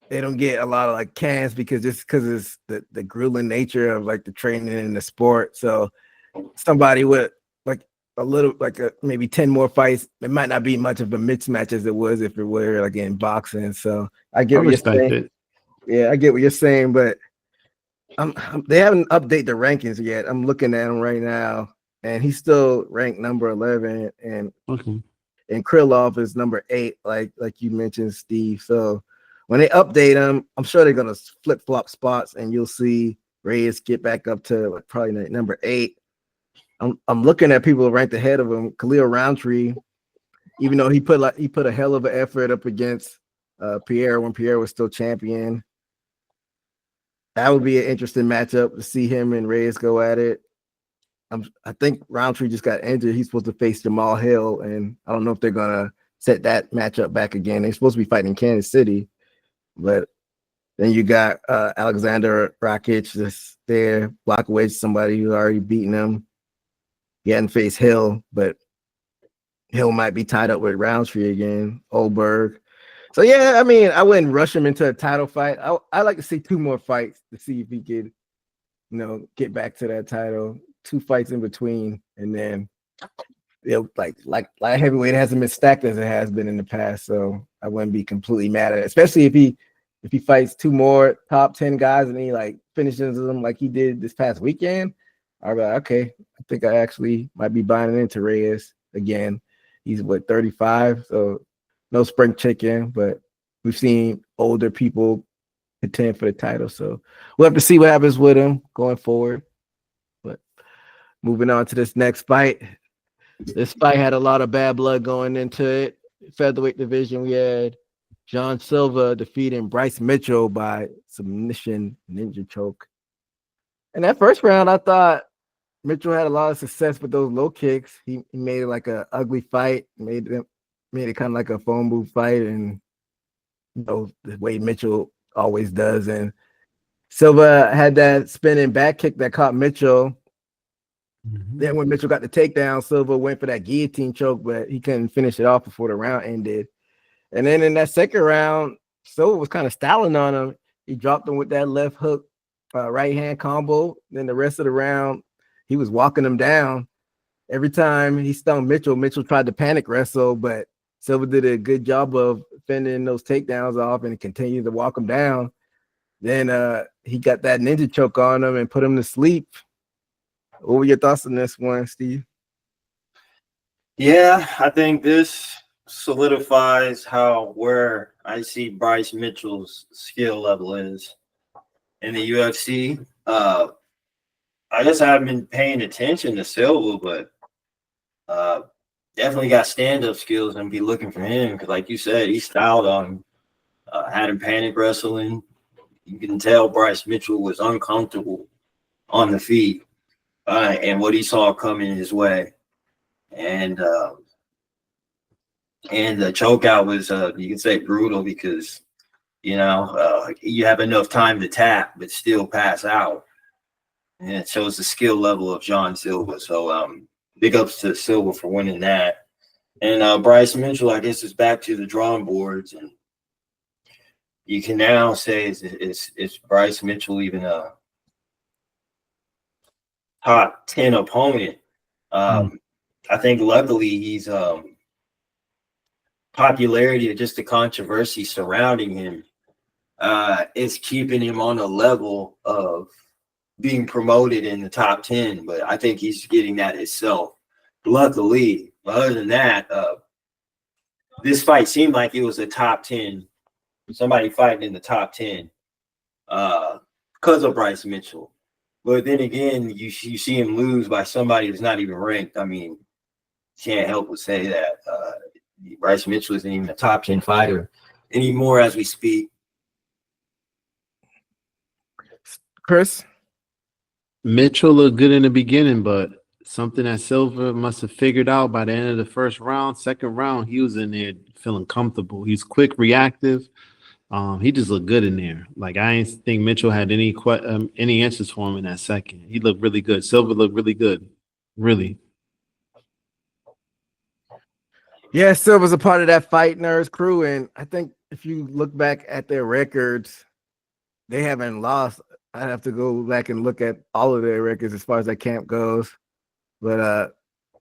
they don't get a lot of like cans because it's the grueling nature of like the training in the sport. So somebody with like a little like maybe 10 more fights, it might not be much of a mismatch as it was if it were like in boxing. So I get what you're saying. Yeah, I get what you're saying, but they haven't updated the rankings yet. I'm looking at him right now, and he's still ranked number 11, and Krylov is number 8, like you mentioned, Steve. So when they update him, I'm sure they're gonna flip flop spots, and you'll see Reyes get back up to like probably number 8. I'm looking at people ranked ahead of him. Khalil Roundtree, even though he put a hell of an effort up against Pierre when Pierre was still champion. That would be an interesting matchup to see him and Reyes go at it. I think Roundtree just got injured. He's supposed to face Jamal Hill, and I don't know if they're gonna set that matchup back again. They're supposed to be fighting in Kansas City, but then you got Alexander Rakic that's there, block away somebody who's already beaten him. He hadn't faced Hill, but Hill might be tied up with Roundtree again. Oldberg. So yeah, I mean, I wouldn't rush him into a title fight. I like to see 2 more fights to see if he could, get back to that title. 2 fights in between, and then like heavyweight hasn't been stacked as it has been in the past. So I wouldn't be completely mad at it, especially if he fights 2 more top 10 guys and he like finishes them like he did this past weekend. I'll be like, okay, I think I actually might be buying into Reyes again. He's 35, so no spring chicken, but we've seen older people contend for the title. So we'll have to see what happens with him going forward. But moving on to this next fight. This fight had a lot of bad blood going into it. Featherweight division, we had John Silva defeating Bryce Mitchell by submission ninja choke. In that first round, I thought Mitchell had a lot of success with those low kicks. He made it like an ugly fight, made it kind of like a phone booth fight, and the way Mitchell always does. And Silva had that spinning back kick that caught Mitchell. Then when Mitchell got the takedown, Silva went for that guillotine choke, but he couldn't finish it off before the round ended. And then in that second round, Silva was kind of styling on him. He dropped him with that left hook, right hand combo. Then the rest of the round, he was walking him down. Every time he stung Mitchell, Mitchell tried to panic wrestle, but Silva did a good job of fending those takedowns off and continued to walk him down. Then he got that ninja choke on him and put him to sleep. What were your thoughts on this one, Steve? Yeah, I think this solidifies where I see Bryce Mitchell's skill level is in the UFC. I guess I haven't been paying attention to Silva, but definitely got stand-up skills and be looking for him because, like you said, he styled on him, had him panic wrestling. You can tell Bryce Mitchell was uncomfortable on the feet and what he saw coming his way. And the chokeout was, you can say, brutal because, you have enough time to tap but still pass out. And it shows the skill level of John Silva. So big ups to Silva for winning that. And Bryce Mitchell, I guess, is back to the drawing boards. And you can now say, is Bryce Mitchell even a top 10 opponent? I think luckily he's popularity or just the controversy surrounding him is keeping him on a level of being promoted in the top 10. But I think he's getting that himself, luckily. Other than that, this fight seemed like it was a top 10, somebody fighting in the top 10 because of Bryce Mitchell. But then again, you see him lose by somebody who's not even ranked. I mean, can't help but say that Bryce Mitchell isn't even a top 10 fighter anymore as we speak. Chris? Mitchell looked good in the beginning, but something that Silva must have figured out by the end of the first round. Second round, he was in there feeling comfortable. He's quick, reactive. He just looked good in there. Like, I didn't think Mitchell had any answers for him in that second. He looked really good. Silva looked really good. Really. Yeah, Silva's a part of that Fight Nerds crew. And I think if you look back at their records, they haven't lost. I'd have to go back and look at all of their records as far as that camp goes. But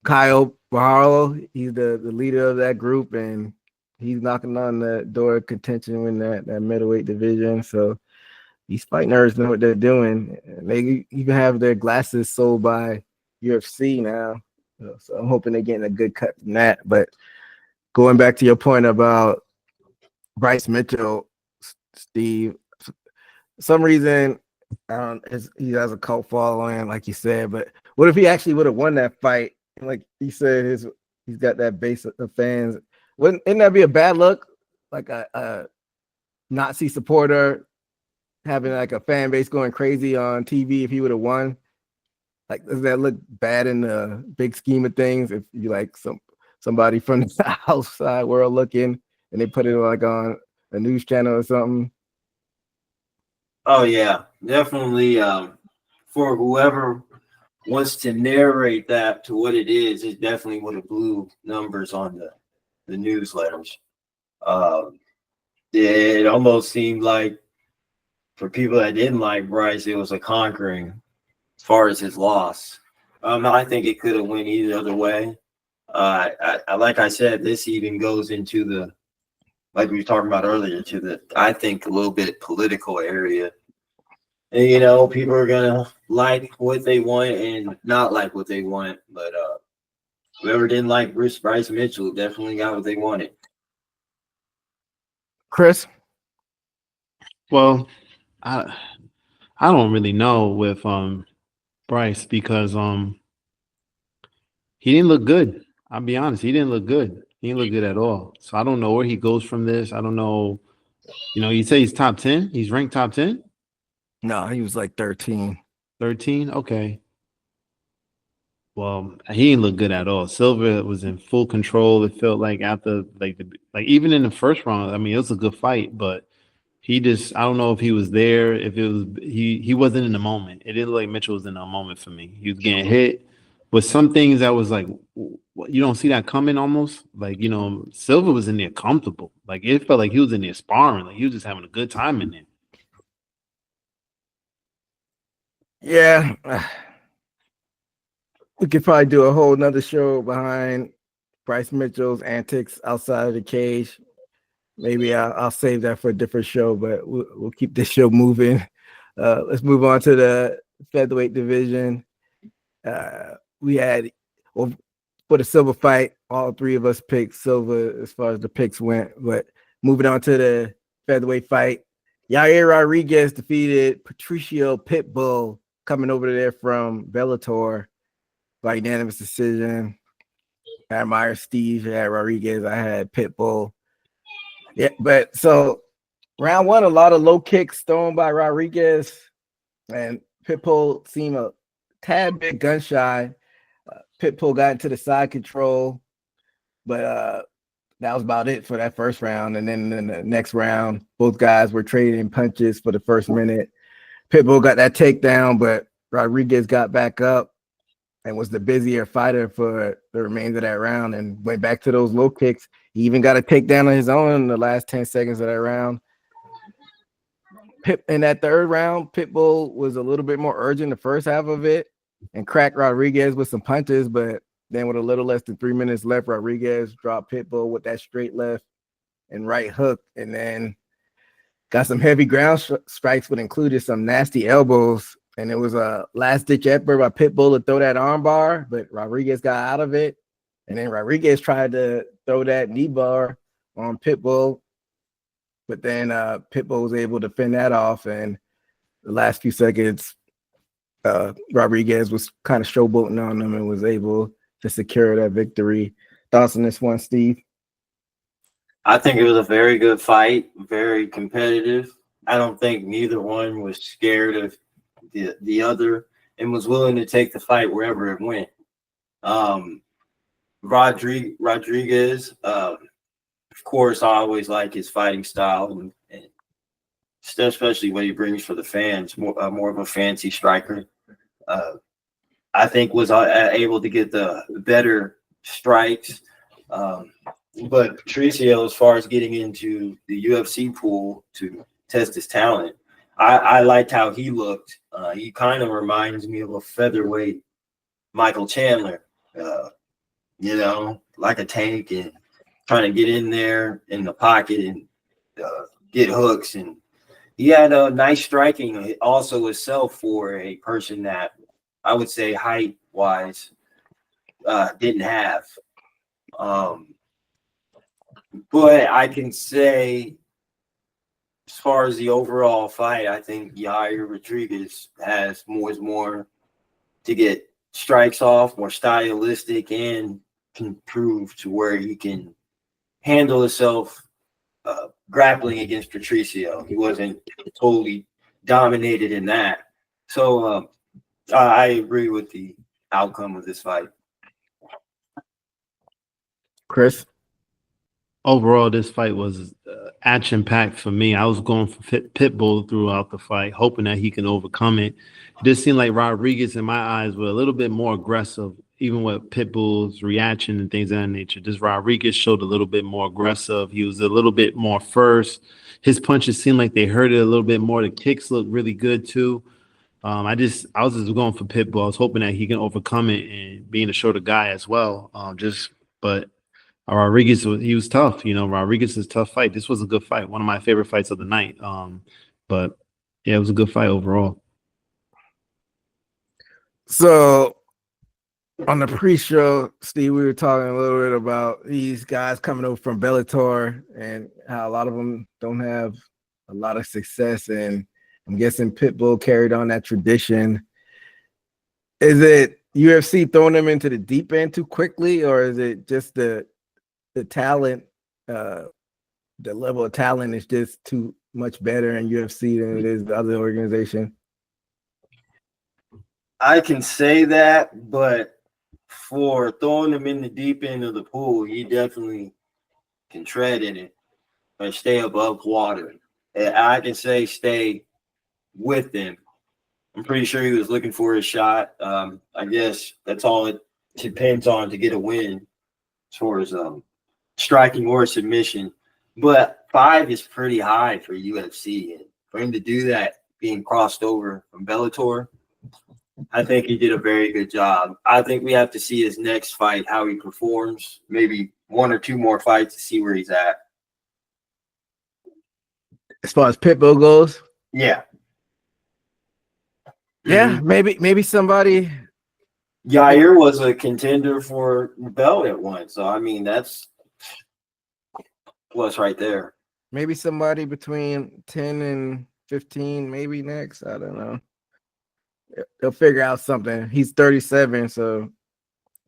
Kyle Barlow, he's the leader of that group, and he's knocking on the door of contention in that middleweight division. So these Fight Nerds know what they're doing. They even have their glasses sold by UFC now. So I'm hoping they're getting a good cut from that. But going back to your point about Bryce Mitchell, Steve, for some reason, he has a cult following, like you said. But what if he actually would have won that fight? Like he said, he's got that base of fans. Wouldn't that be a bad look? Like a Nazi supporter having like a fan base going crazy on TV if he would have won? Like, does that look bad in the big scheme of things? If you like somebody from the outside world looking and they put it like on a news channel or something? Oh yeah, definitely. For whoever wants to narrate that to what it is, it definitely would have blew numbers on the newsletters. It almost seemed like for people that didn't like Bryce, it was a conquering as far as his loss. I think it could have went either other way. Like I said, this even goes into the, like we were talking about earlier, to the, I think, a little bit political area. And, people are going to like what they want and not like what they want. But whoever didn't like Bryce Mitchell definitely got what they wanted. Chris? Well, I I don't really know with Bryce because he didn't look good. I'll be honest, he didn't look good. He didn't look good at all. So I don't know where he goes from this. I don't know. You know, you say he's top 10. He's ranked top 10, No, he was like 13. 13. Okay. Well, he didn't look good at all. Silva was in full control. It felt like after like even in the first round, I mean, it was a good fight, but he just I don't know if he was there, if it was he wasn't in the moment. It didn't look like Mitchell was in the moment for me. He was getting hit with some things that was like you don't see that coming almost. Like, you know, Silva was in there comfortable. Like it felt like he was in there sparring. Like he was just having a good time in there. Yeah. We could probably do a whole nother show behind Bryce Mitchell's antics outside of the cage. Maybe I'll save that for a different show, but we'll keep this show moving. Let's move on to the featherweight division. We had, well, for the Silva fight, all three of us picked Silva as far as the picks went. But moving on to the featherweight fight, Yair Rodriguez defeated Patricio Pitbull coming over there from Bellator by unanimous decision. I admire Steve. I had Rodriguez. I had Pitbull. Yeah, but so round one, a lot of low kicks thrown by Rodriguez, and Pitbull seemed a tad bit gun shy. Pitbull got into the side control, but that was about it for that first round. And then in the next round, both guys were trading punches for the first minute. Pitbull got that takedown, but Rodriguez got back up and was the busier fighter for the remainder of that round and went back to those low kicks. He even got a takedown on his own in the last 10 seconds of that round. In that third round, Pitbull was a little bit more urgent the first half of it and cracked Rodriguez with some punches, but then with a little less than 3 minutes left, Rodriguez dropped Pitbull with that straight left and right hook, and then got some heavy ground strikes, but included some nasty elbows. And it was a last-ditch effort by Pitbull to throw that arm bar, but Rodriguez got out of it. And then Rodriguez tried to throw that knee bar on Pitbull, but then Pitbull was able to fend that off. And the last few seconds, Rodriguez was kind of showboating on them and was able to secure that victory. Thoughts on this one, Steve? I think it was a very good fight, very competitive. I don't think neither one was scared of the other and was willing to take the fight wherever it went. Rodriguez, of course, I always like his fighting style, and especially what he brings for the fans, more of a fancy striker. I think was able to get the better strikes. But Patricio, as far as getting into the UFC pool to test his talent, I liked how he looked. He kind of reminds me of a featherweight Michael Chandler, you know, like a tank and trying to get in there in the pocket and get hooks. And he had a nice striking also himself for a person that I would say height-wise didn't have. But I can say, as far as the overall fight, I think Yair Rodriguez has more to get strikes off, more stylistic, and can prove to where he can handle himself grappling against Patricio. He wasn't totally dominated in that. So I agree with the outcome of this fight. Chris? Overall, this fight was action-packed for me. I was going for Pitbull throughout the fight, hoping that he can overcome it. It just seemed like Rodriguez, in my eyes, were a little bit more aggressive, even with Pitbull's reaction and things of that nature. This Rodriguez showed a little bit more aggressive. He was a little bit more first. His punches seemed like they hurt it a little bit more. The kicks looked really good, too. I was just going for Pitbull. I was hoping that he can overcome it and being a shorter guy as well. But Rodriguez, he was tough. You know, Rodriguez's tough fight. This was a good fight. One of my favorite fights of the night. But yeah, it was a good fight overall. So On the pre-show, Steve, we were talking a little bit about these guys coming over from Bellator and how a lot of them don't have a lot of success. And I'm guessing Pitbull carried on that tradition. Is it UFC throwing them into the deep end too quickly, or is it just the talent, the level of talent is just too much better in UFC than it is the other organization? I can say that, but for throwing them in the deep end of the pool, he definitely can tread in it or stay above water. And I can say stay with them. I'm pretty sure he was looking for a shot. I guess that's all it depends on to get a win as far as striking or submission. But 5 is pretty high for UFC. And for him to do that, being crossed over from Bellator, I think he did a very good job. I think we have to see his next fight, how he performs, maybe 1 or 2 more fights to see where he's at. As far as Pitbull goes? Yeah. Yeah, maybe somebody. Yair was a contender for the belt at once. So, I mean, that's plus right there. Maybe somebody between 10 and 15, maybe next. I don't know. They'll figure out something. He's 37, so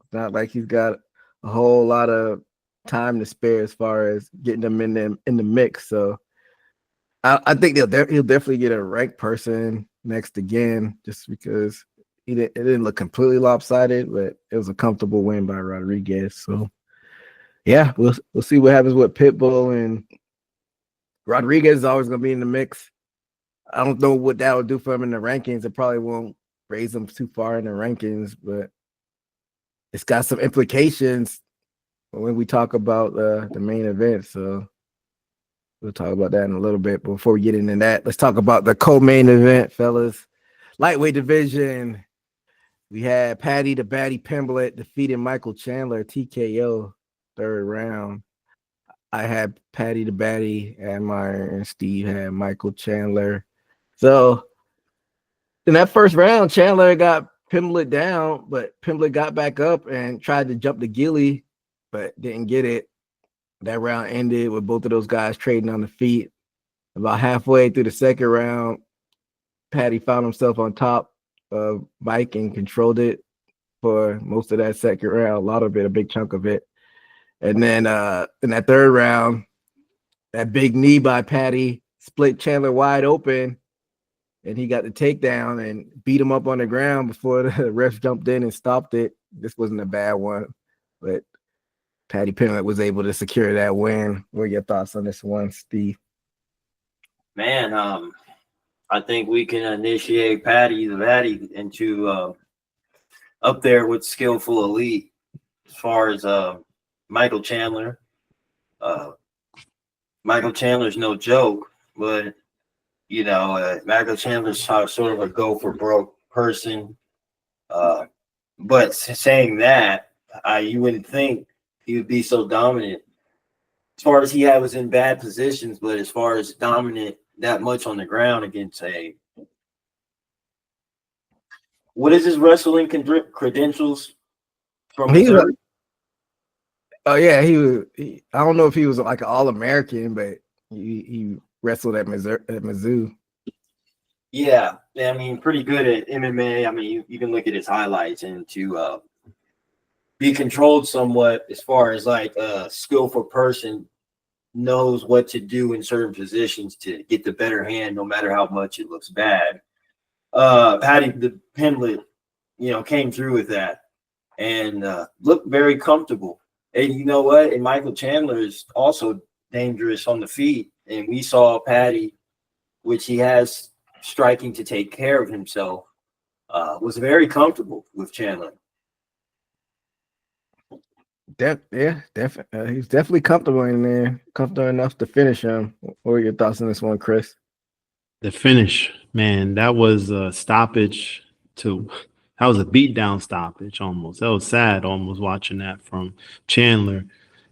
it's not like he's got a whole lot of time to spare as far as getting them in the mix. So I think he'll definitely get a ranked person next again, just because it didn't look completely lopsided, but it was a comfortable win by Rodriguez. So yeah, we'll see what happens with Pitbull, and Rodriguez is always going to be in the mix. I don't know what that will do for him in the rankings. It probably won't raise him too far in the rankings, but it's got some implications when we talk about the main event. So we'll talk about that in a little bit. But before we get into that, let's talk about the co-main event, fellas. Lightweight division. We had Paddy the Baddy Pimblett defeating Michael Chandler, TKO, 3rd round. I had Paddy the Baddy Admire, and Steve had Michael Chandler. So in that first round, Chandler got Pimblett down, but Pimblett got back up and tried to jump the ghillie, but didn't get it. That round ended with both of those guys trading on the feet. About halfway through the second round, Paddy found himself on top of Mike and controlled it for most of that second round, a lot of it, a big chunk of it. And then in that third round, that big knee by Paddy split Chandler wide open, and he got the takedown and beat him up on the ground before the refs jumped in and stopped it. This wasn't a bad one, but Paddy Pimblett was able to secure that win. What are your thoughts on this one, Steve? Man, I think we can initiate Paddy the Baddy into up there with skillful elite as far as Michael Chandler. Michael Chandler's no joke, but Michael Chandler's sort of a go for broke person. But saying that, you wouldn't think he would be so dominant. As far as he was in bad positions, but as far as dominant that much on the ground against what is his wrestling credentials from Missouri? Oh yeah, he was. I don't know if he was like an All-American, but he wrestled at Mizzou. Yeah, I mean, pretty good at MMA. I mean, you can look at his highlights, and to be controlled somewhat as far as like a skillful person knows what to do in certain positions to get the better hand, no matter how much it looks bad. Paddy the Pimblett, came through with that and looked very comfortable. And you know what? And Michael Chandler is also dangerous on the feet. And we saw Paddy, which he has striking to take care of himself, was very comfortable with Chandler. Definitely. He's definitely comfortable in there, comfortable enough to finish him. What are your thoughts on this one, Chris? The finish, man, that was a stoppage that was a beatdown stoppage almost. That was sad almost watching that from Chandler.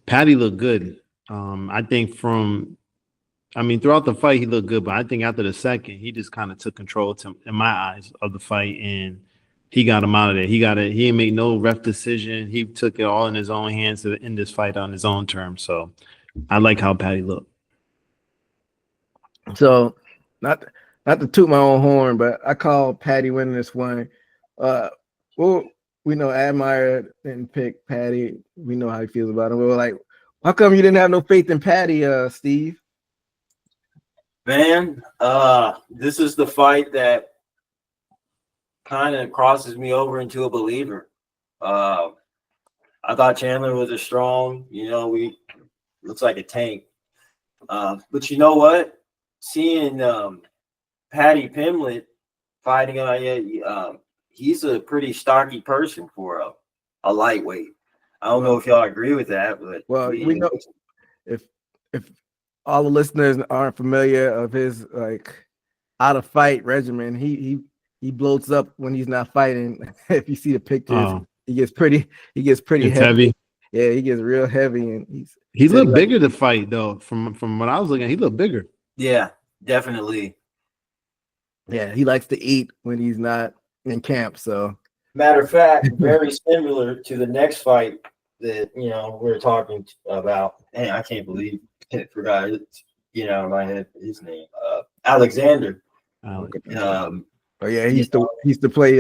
Paddy looked good. I think throughout the fight, he looked good, but I think after the second, he just kind of took control in my eyes of the fight and he got him out of there. He didn't make no ref decision. He took it all in his own hands to end this fight on his own terms. So I like how Patty looked. So not to toot my own horn, but I call Patty winning this one. Well, we know Admire didn't pick Patty. We know how he feels about him. We were like, how come you didn't have no faith in Patty, Steve? Man, this is the fight that kind of crosses me over into a believer. I thought Chandler was a strong, looks like a tank. But you know what? Seeing Patty Pimblett fighting, he's a pretty stocky person for a lightweight. I don't know if y'all agree with that, but we know if all the listeners aren't familiar of his like out of fight regimen, he bloats up when he's not fighting. If you see the pictures, he gets pretty heavy. Yeah, he gets real heavy, and he looked bigger to fight though. From what I was looking at, he looked bigger. Yeah, definitely. Yeah, he likes to eat when he's not in camp. So, matter of fact, very similar to the next fight that we're talking about. And I can't believe I forgot it. In my head his name, Alexander. Oh yeah, he used to play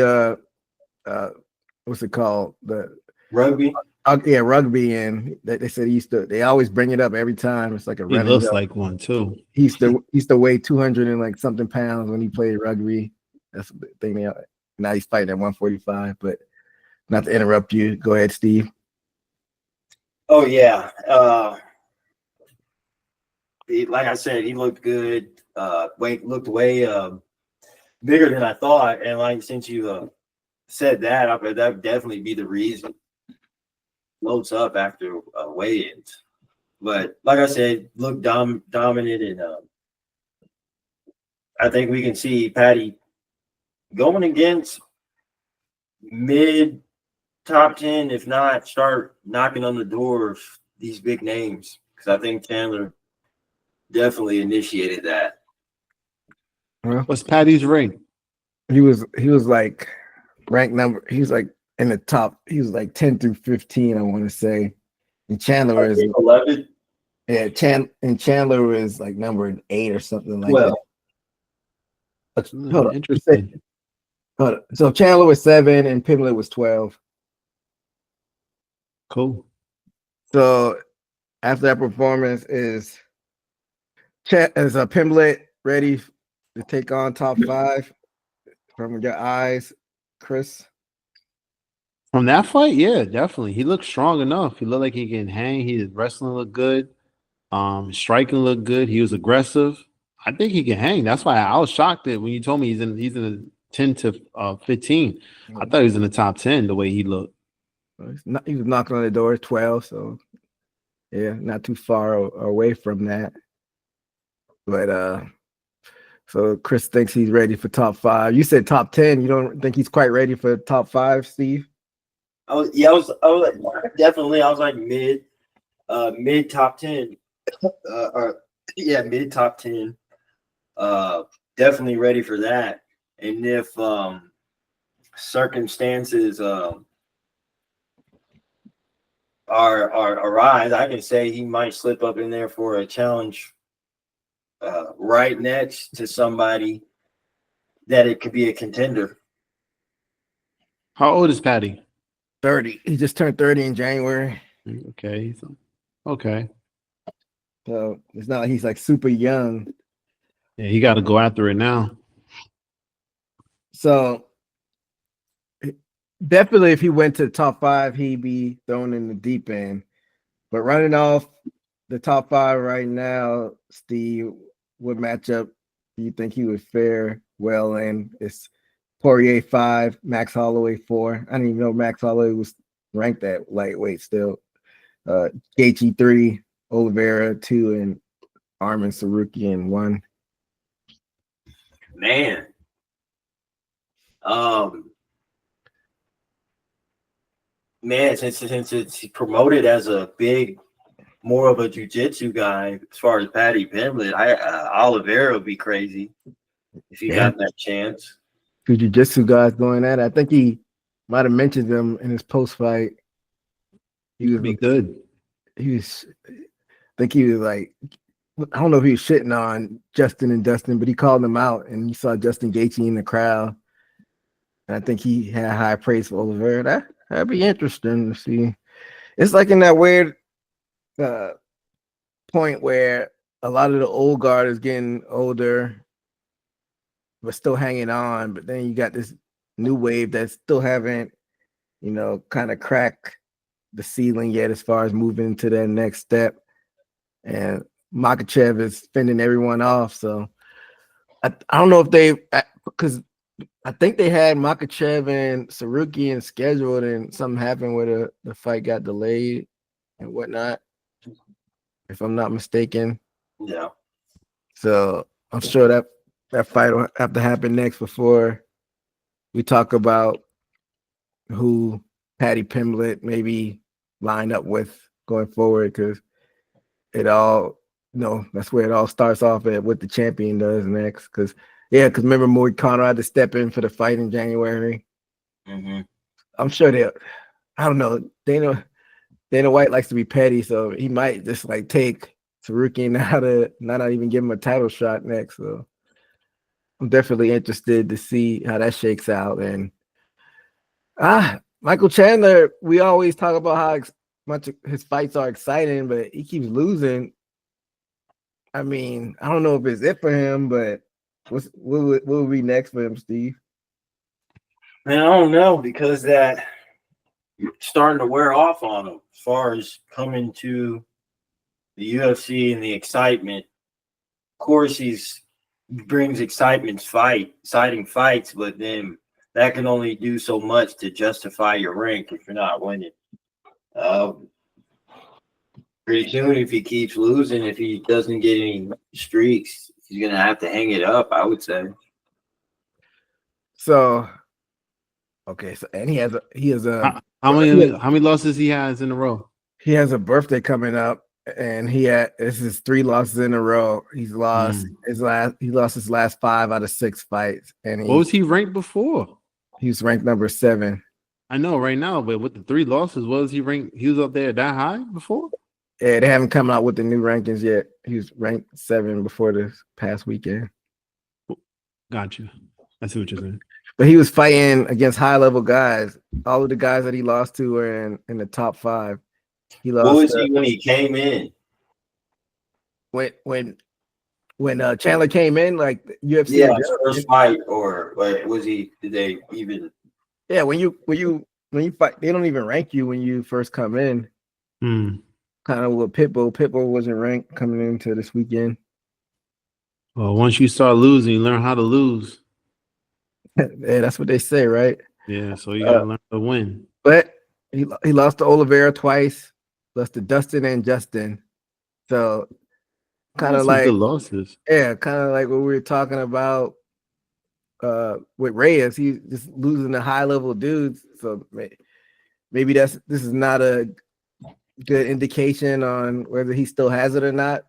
what's it called, the rugby. Yeah, rugby, and they said they always bring it up every time. It's like a he looks like one too. He used to weigh 200 and like something pounds when he played rugby. That's the thing. Now he's fighting at 145. But not to interrupt you, go ahead, Steve. Oh yeah, like I said, he looked good. Looked way bigger than I thought, and like since you said that, I bet that would definitely be the reason. Loads up after weigh-ins, but like I said, look dominant, and I think we can see Patty going against mid top 10, if not start knocking on the door of these big names, because I think Chandler definitely initiated that. What's Patty's rank? He was like ranked number. He was like in the top. He was like 10 through 15, I want to say. And Chandler is 11. Yeah, Chandler is like number 8 or something like that. Hold on. Interesting. Hold on. So Chandler was 7 and Pimblett was 12. Cool. So after that performance, is Pimblett ready to take on top 5 from your eyes, Chris? From that fight, yeah, definitely. He looked strong enough. He looked like he can hang. His wrestling looked good. Striking looked good. He was aggressive. I think he can hang. That's why I was shocked that when you told me he's in the 10 to 15. I thought he was in the top 10 the way he looked. He was knocking on the door at 12, so yeah, not too far away from that. But so Chris thinks he's ready for top 5. You said top 10. You don't think he's quite ready for top 5, Steve? I was like, definitely. I was like mid top 10. Mid top 10. Definitely ready for that. And if circumstances are arise, I can say he might slip up in there for a challenge right next to somebody that it could be a contender. How old is Patty? 30. He just turned 30 in January. Okay. Okay. So it's not like he's like super young. Yeah, he got to go after it now. So definitely if he went to the top 5, he'd be thrown in the deep end. But running off the top 5 right now, Steve, what matchup do you think he would fare well in? It's Poirier 5, Max Holloway 4. I didn't even know Max Holloway was ranked at lightweight still. Gaethje 3, Oliveira 2, and Arman Sarukian 1. Man. Since it's promoted as a big, more of a jiu-jitsu guy as far as Patty Pimblett, Oliveira would be crazy if he got that chance. two jiu-jitsu guys going at it. I think he might have mentioned them in his post-fight. He was Be good. I think he was like, I don't know if he was shitting on Justin and Dustin, but he called them out, and you saw Justin Gaethje in the crowd. And I think he had high praise for Oliveira. That'd be interesting to see. It's like in that weird point where a lot of the old guard is getting older, but still hanging on. But then you got this new wave that still haven't, kind of cracked the ceiling yet as far as moving to that next step. And Makachev is fending everyone off. So I don't know if because I think they had Makachev and Sarukian scheduled, and something happened where the fight got delayed and whatnot, if I'm not mistaken. Yeah. So I'm sure that fight will have to happen next before we talk about who Patty Pimblett maybe lined up with going forward, because that's where it all starts off at what the champion does next. Because remember Maury Connor had to step in for the fight in January. Mm-hmm. I'm sure I don't know. Dana White likes to be petty, so he might just like take Sarukian not even give him a title shot next. So I'm definitely interested to see how that shakes out. And Michael Chandler, we always talk about how much his fights are exciting, but he keeps losing. I mean, I don't know if it's it for him, but what will be next for him, Steve? Man, I don't know, because that starting to wear off on him as far as coming to the UFC and the excitement. Of course, he brings exciting fights, but then that can only do so much to justify your rank if you're not winning. Pretty soon, if he keeps losing, if he doesn't get any streaks, he's gonna have to hang it up, I would say. So, okay, so and he has how many losses he has in a row? He has a birthday coming up, and this is 3 losses in a row. He's lost his last 5 out of 6 fights. And what was he ranked before? He was ranked number 7. I know right now, but with the 3 losses, what was he ranked? He was up there that high before? Yeah, they haven't come out with the new rankings yet. He was ranked 7 before this past weekend. Got you. I see what you're saying. But he was fighting against high-level guys. All of the guys that he lost to were in the top 5. He lost. What was he when he came in? When Chandler came in, like UFC. Yeah, his first fight, or was he? Did they even? Yeah, when you fight, they don't even rank you when you first come in. Kind of with Pitbull. Pitbull wasn't ranked coming into this weekend. Well, once you start losing, you learn how to lose. Yeah, that's what they say, right? Yeah, so you gotta learn to win. But he lost to Oliveira twice, lost to Dustin and Justin. So kind of like good losses. Yeah, kind of like what we were talking about with Reyes. He's just losing to high level dudes. So maybe this is not a good indication on whether he still has it or not.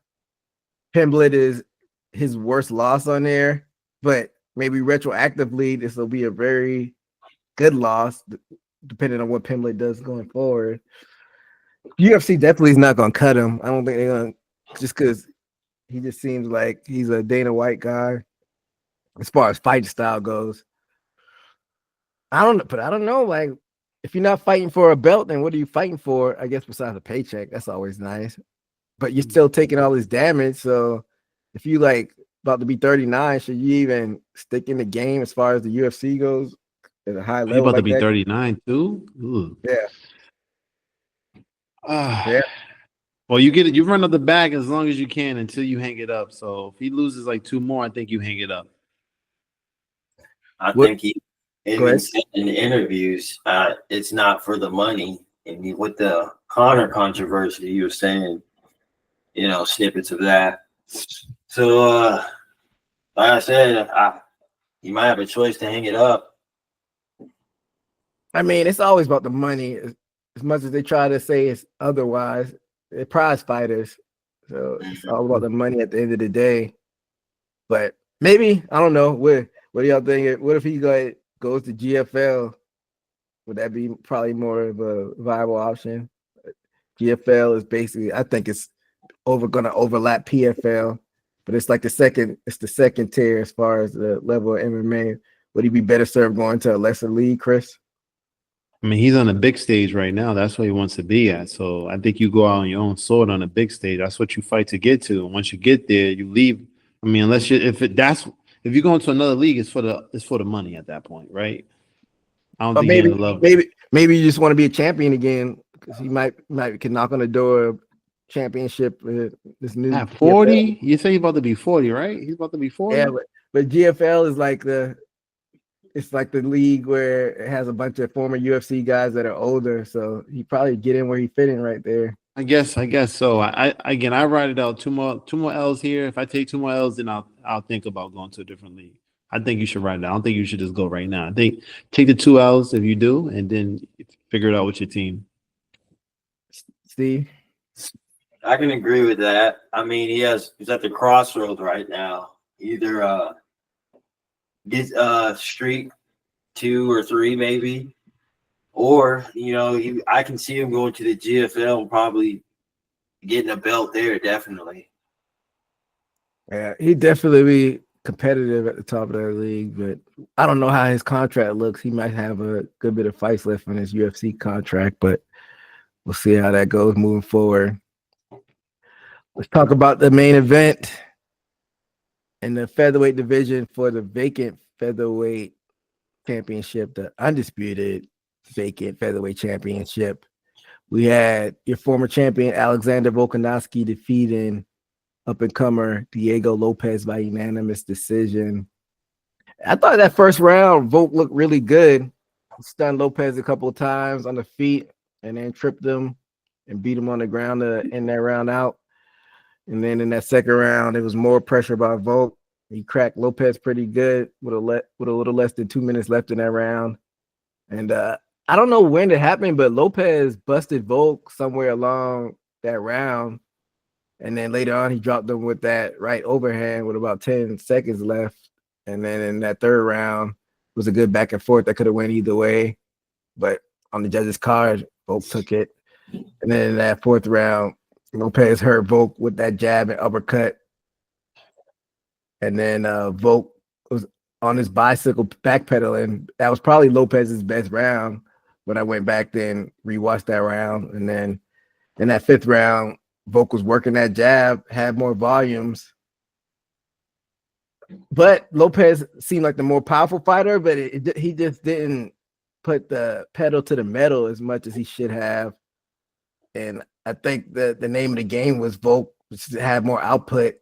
Pimblett is his worst loss on there, but maybe retroactively this will be a very good loss, depending on what Pimblett does going forward. UFC definitely is not going to cut him. I don't think they're going to, just because he just seems like he's a Dana White guy as far as fight style goes. I don't know. Like, if you're not fighting for a belt, then what are you fighting for? I guess besides a paycheck, that's always nice. But you're still taking all this damage. So if you like about to be 39, should you even stick in the game as far as the UFC goes at a high level? You about like to be that? 39 too? Ooh. Yeah. Yeah. Well, you run up the bag as long as you can until you hang it up. So if he loses like 2 more, I think you hang it up. I think he even said in the interviews, it's not for the money. And with the Connor controversy, he was saying, snippets of that. So, like I said, you might have a choice to hang it up. I mean, it's always about the money. As much as they try to say it's otherwise, they're prize fighters. So it's all about the money at the end of the day. But maybe, I don't know, What do y'all think? What if he goes to GFL? Would that be probably more of a viable option? GFL is basically, I think it's going to overlap PFL, but it's like the second tier as far as the level of MMA. Would he be better served going to a lesser league, Chris? I mean, he's on a big stage right now. That's where he wants to be at. So I think you go out on your own sword on a big stage. That's what you fight to get to. And once you get there, you leave. I mean, unless if you go into another league, it's for the money at that point, right? I don't think you're in love. Maybe you just want to be a champion again because he might can knock on the door of championship with this new at 40. You say he's about to be 40, right? He's about to be 40. Yeah, but GFL is like it's like the league where it has a bunch of former UFC guys that are older, so he probably get in where he fit in right there. I guess so. I ride it out. Two more L's here. If I take 2 more L's, then I'll think about going to a different league. I think you should ride it out. I don't think you should just go right now. I think take the 2 L's if you do, and then figure it out with your team. Steve, I can agree with that. I mean, he's at the crossroads right now. Either get streak 2 or 3 maybe, or I can see him going to the GFL and probably getting a belt there. Definitely. Yeah, he'd definitely be competitive at the top of that league, but I don't know how his contract looks. He might have a good bit of fights left on his UFC contract, but we'll see how that goes moving forward. Let's talk about the main event in the featherweight division for the vacant featherweight championship, the undisputed vacant featherweight championship. We had your former champion Alexander Volkanovski defeating up-and-comer Diego Lopez by unanimous decision. I thought that first round, Volk looked really good. He stunned Lopez a couple of times on the feet and then tripped him and beat him on the ground to end that round out. And then in that second round, it was more pressure by Volk. He cracked Lopez pretty good with a little less than 2 minutes left in that round. And I don't know when it happened, but Lopez busted Volk somewhere along that round. And then later on, he dropped him with that right overhand with about 10 seconds left. And then in that third round, it was a good back and forth that could have went either way. But on the judges' card, Volk took it. And then in that fourth round, Lopez hurt Volk with that jab and uppercut. And then Volk was on his bicycle backpedaling. That was probably Lopez's best round when I went back then, rewatched that round. And then in that fifth round, Volk was working that jab, had more volumes. But Lopez seemed like the more powerful fighter, but he just didn't put the pedal to the metal as much as he should have. And I think the name of the game was Volk had more output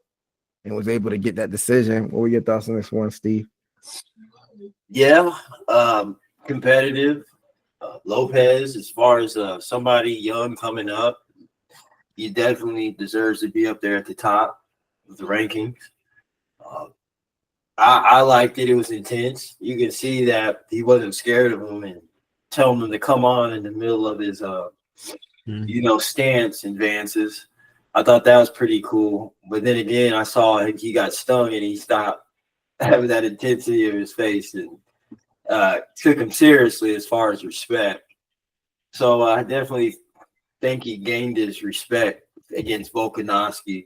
and was able to get that decision. What were your thoughts on this one, Steve? Yeah, competitive. Lopez, as far as somebody young coming up, he definitely deserves to be up there at the top of the rankings. I liked it. It was intense. You can see that he wasn't scared of him and telling him to come on in the middle of his, stance advances. I thought that was pretty cool. But then again, I saw he got stung and he stopped having that intensity of his face and took him seriously as far as respect. So I definitely think he gained his respect against Volkanovski,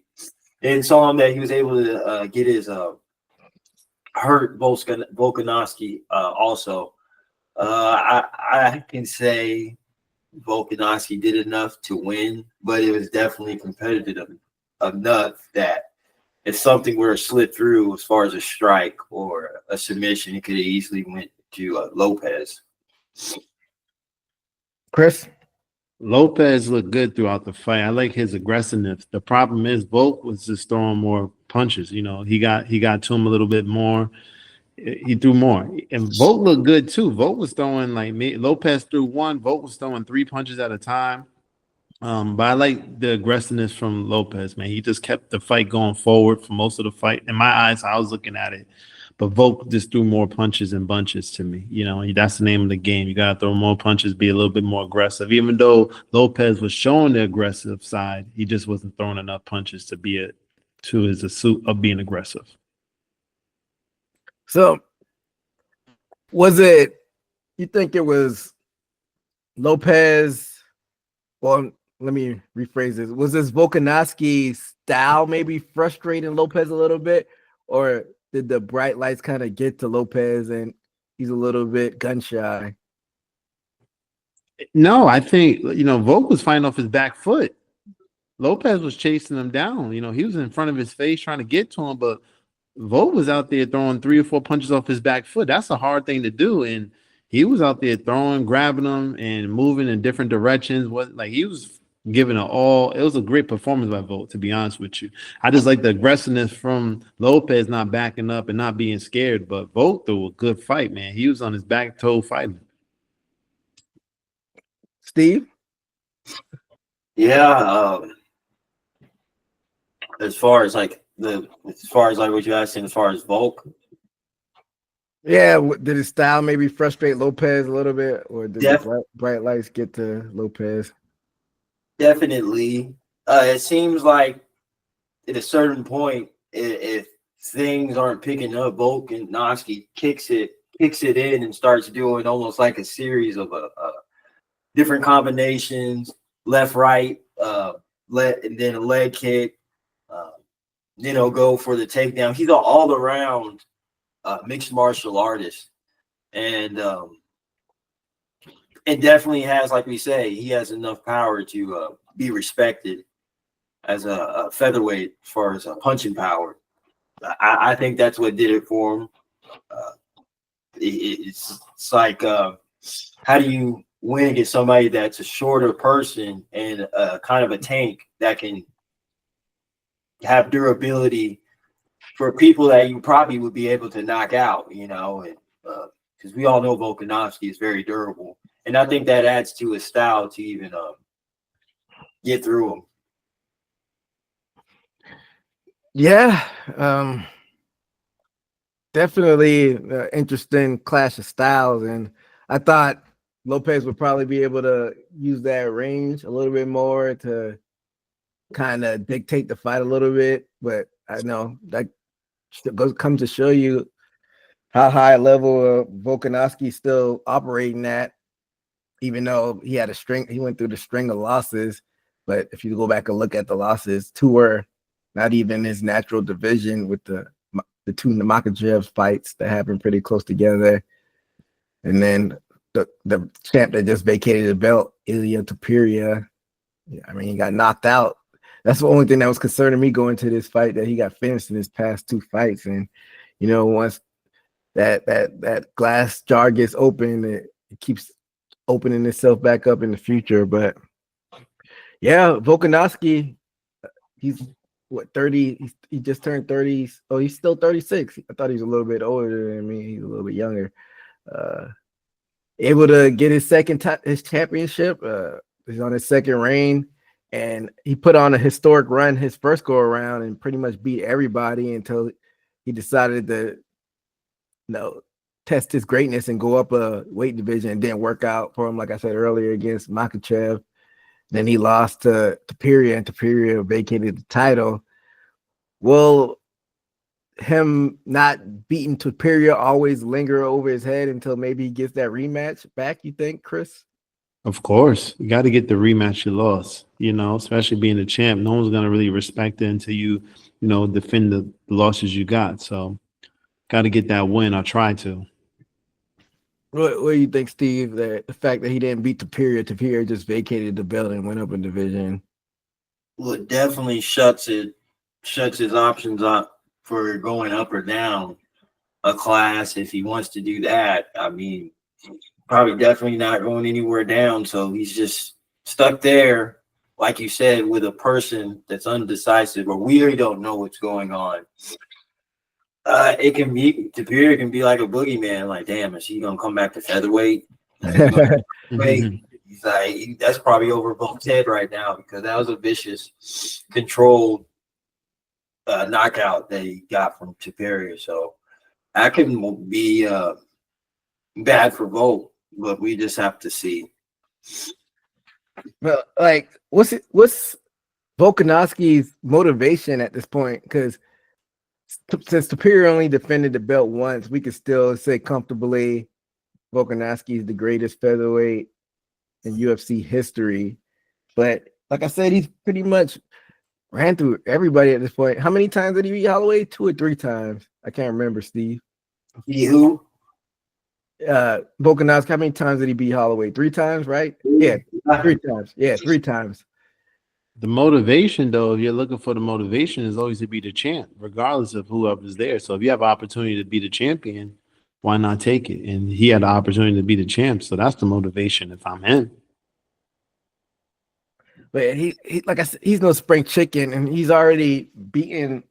and saw him that he was able to get his hurt Volkanovski also. I can say Volkanovski did enough to win, but it was definitely competitive enough that if something were to slip through as far as a strike or a submission, it could have easily went to Lopez. Chris? Lopez looked good throughout the fight. I like his aggressiveness. The problem is Volk was just throwing more punches. He got to him a little bit more. He threw more. And Volk looked good too. Volk was throwing Lopez threw one. Volk was throwing 3 punches at a time. But I like the aggressiveness from Lopez, man. He just kept the fight going forward for most of the fight. In my eyes, I was looking at it. But Volk just threw more punches and bunches to me. That's the name of the game. You got to throw more punches, be a little bit more aggressive. Even though Lopez was showing the aggressive side, he just wasn't throwing enough punches to his suit of being aggressive. So Was it? You think it was Lopez? Well, let me rephrase this. Was this Volkanovski style maybe frustrating Lopez a little bit, or did the bright lights kind of get to Lopez and he's a little bit gun shy? No, I think Volk was fighting off his back foot. Lopez was chasing him down. He was in front of his face trying to get to him, but Volk was out there throwing 3 or 4 punches off his back foot. That's a hard thing to do, and he was out there throwing, grabbing them, and moving in different directions. He was giving it all. It was a great performance by Volk, to be honest with you. I just like the aggressiveness from Lopez, not backing up and not being scared. But Volk threw a good fight, man. He was on his back toe fighting. Steve? Yeah. As far as what you asking, as far as Volk. Yeah, did his style maybe frustrate Lopez a little bit, or did the bright lights get to Lopez? Definitely. It seems like at a certain point, if things aren't picking up, Volkanovski kicks it in and starts doing almost like a series of different combinations, left, right, and then a leg kick. Then he'll go for the takedown. He's an all-around mixed martial artist, and definitely has, like we say, he has enough power to be respected as a featherweight as far as punching power. I think that's what did it for him. It's like, how do you win against somebody that's a shorter person and kind of a tank that can have durability for people that you probably would be able to knock out, and because we all know Volkanovski is very durable, and I think that adds to his style to even get through him. Yeah, definitely interesting clash of styles, and I thought Lopez would probably be able to use that range a little bit more to kind of dictate the fight a little bit, but I know that comes to show you how high level Volkanovski still operating at, even though he went through the string of losses. But if you go back and look at the losses, 2 were not even his natural division, with the 2 Makachev fights that happened pretty close together, and then the champ that just vacated the belt, Ilia Topuria. I mean, he got knocked out. That's the only thing that was concerning me going to this fight, that he got finished in his past 2 fights. And, once that glass jar gets open, it keeps opening itself back up in the future. But yeah, Volkanovski, he's 30? He just turned 30. Oh, he's still 36. I thought he was a little bit older than me. He's a little bit younger. Able to get his his championship. He's on his second reign. And he put on a historic run his first go around and pretty much beat everybody until he decided to test his greatness and go up a weight division. And didn't work out for him, like I said earlier, against Makachev. Then he lost to Topuria, and Topuria vacated the title. Will him not beating Topuria always linger over his head until maybe he gets that rematch back, you think, Chris? Of course, you got to get the rematch you lost, especially being the champ. No one's going to really respect it until you, defend the losses you got. So got to get that win. I try to. What do you think, Steve, that the fact that he didn't beat Topuria just vacated the belt and went up in division? Well, it definitely shuts his options up for going up or down a class if he wants to do that. I mean, probably definitely not going anywhere down. So he's just stuck there, like you said, with a person that's undecisive, or we really don't know what's going on. Topuria can be like a boogeyman. Like, damn, is he gonna come back to featherweight? Wait, he's like, that's probably over Volk's head right now, because that was a vicious, controlled knockout that he got from Topuria. So that can be bad for Volk. But we just have to see. Well, like, what's Volkanovski's motivation at this point? Because since Topuria only defended the belt once, we could still say comfortably Volkanovski is the greatest featherweight in UFC history. But like I said, he's pretty much ran through everybody at this point. How many times did he beat Holloway? 2 or 3 times. I can't remember, Steve. Who? Volkanovski, how many times did he beat Holloway? 3 times, right? Yeah, 3 times. Yeah, 3 times. The motivation, though, if you're looking for the motivation, is always to be the champ, regardless of whoever's there. So if you have an opportunity to be the champion, why not take it? And he had the opportunity to be the champ, so that's the motivation if I'm him. But he like I said, he's no spring chicken, and he's already beaten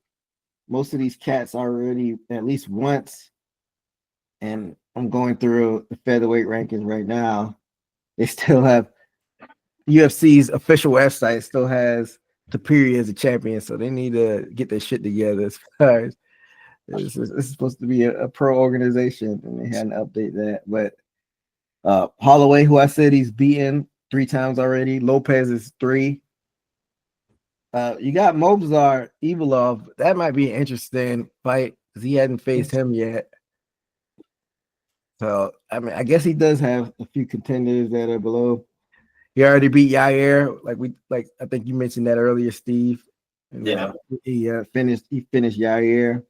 most of these cats already at least once. And I'm going through the featherweight rankings right now. They still have UFC's official website still has Tapiri as a champion, so they need to get their shit together. As far as this is supposed to be a pro organization, and they hadn't update that. But Holloway, who I said he's beaten 3 times already. Lopez is 3. You got Mobzar Evilov. That might be an interesting fight because he hadn't faced him yet. So I mean, I guess he does have a few contenders that are below. He already beat Yair, like I think you mentioned that earlier, Steve. And, Yeah. He finished Yair.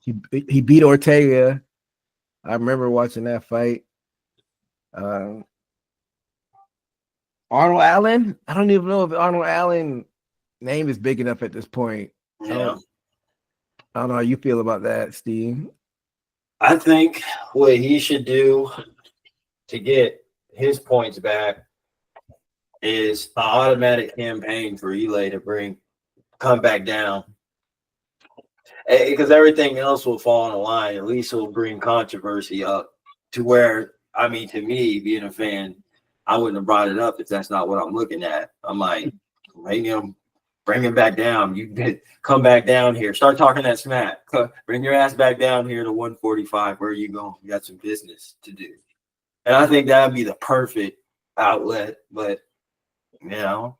He beat Ortega. I remember watching that fight. Arnold Allen. I don't even know if Arnold Allen name is big enough at this point. Yeah. I don't know how you feel about that, Steve. I think what he should do to get his points back is an automatic campaign for Elay to come back down. Because everything else will fall on the line. At least it'll bring controversy up to where, I mean, to me, being a fan, I wouldn't have brought it up if that's not what I'm looking at. I'm like, bring him back down. You come back down here. Start talking that smack. Bring your ass back down here to 145. Where are you going? You got some business to do. And I think that would be the perfect outlet. But, you know.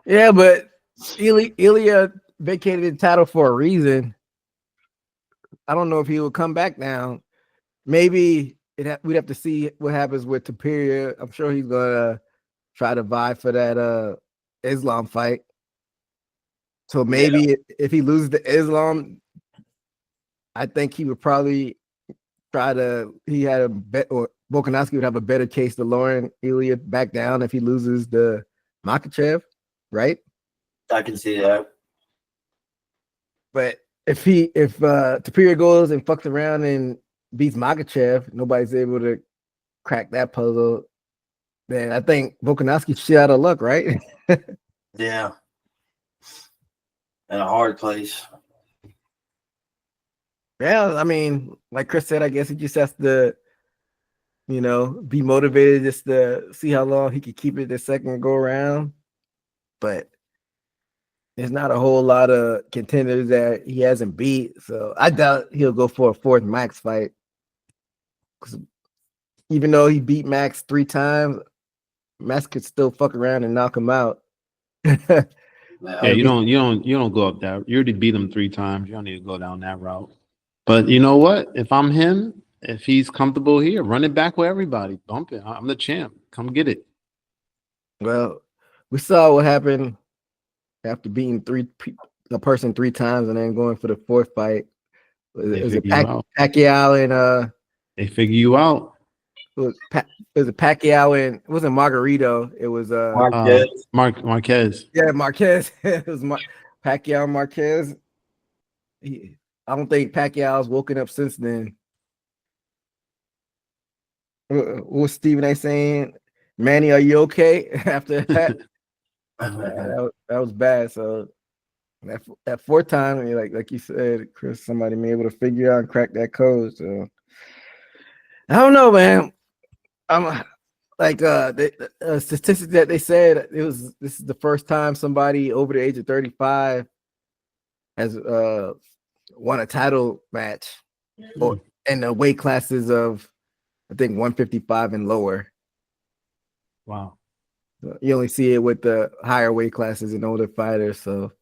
Yeah, but Ilya vacated the title for a reason. I don't know if he will come back now. Maybe we'd have to see what happens with Tapiri. I'm sure he's gonna try to vie for that Islam fight. So maybe if he loses to Islam, I think he would probably try to. He had a bet, or Volkanovski would have a better case to lowering Ilya back down if he loses to Makhachev, right? I can see that. But if Tapiri goes and fucks around and beats Makhachev, nobody's able to crack that puzzle. Then I think Volkanovski's shit out of luck, right? Yeah. In a hard place. Yeah, I mean, like Chris said, I guess he just has to, be motivated just to see how long he could keep it the second go around. But there's not a whole lot of contenders that he hasn't beat, so I doubt he'll go for a 4th Max fight. Because even though he beat Max 3 times, Max could still fuck around and knock him out. Yeah, you don't go up that. You already beat him 3 times. You don't need to go down that route. But you know what? If I'm him, if he's comfortable here, run it back with everybody. Bump it. I'm the champ. Come get it. Well, we saw what happened after beating a person 3 times and then going for the 4th fight. Was it Pacquiao and they figure you out. It was Pacquiao and it wasn't Margarito. It was Marquez. Yeah, Marquez. It was Pacquiao Marquez. I don't think Pacquiao's woken up since then. What was Stephen A saying? Manny, are you okay? After that, that was bad. So that 4th time, like you said, Chris, somebody may be able to figure out and crack that code. So I don't know, man. I'm like the statistics that they said this is the first time somebody over the age of 35 has won a title match or in the weight classes of I think 155 and lower. Wow. So you only see it with the higher weight classes and older fighters. So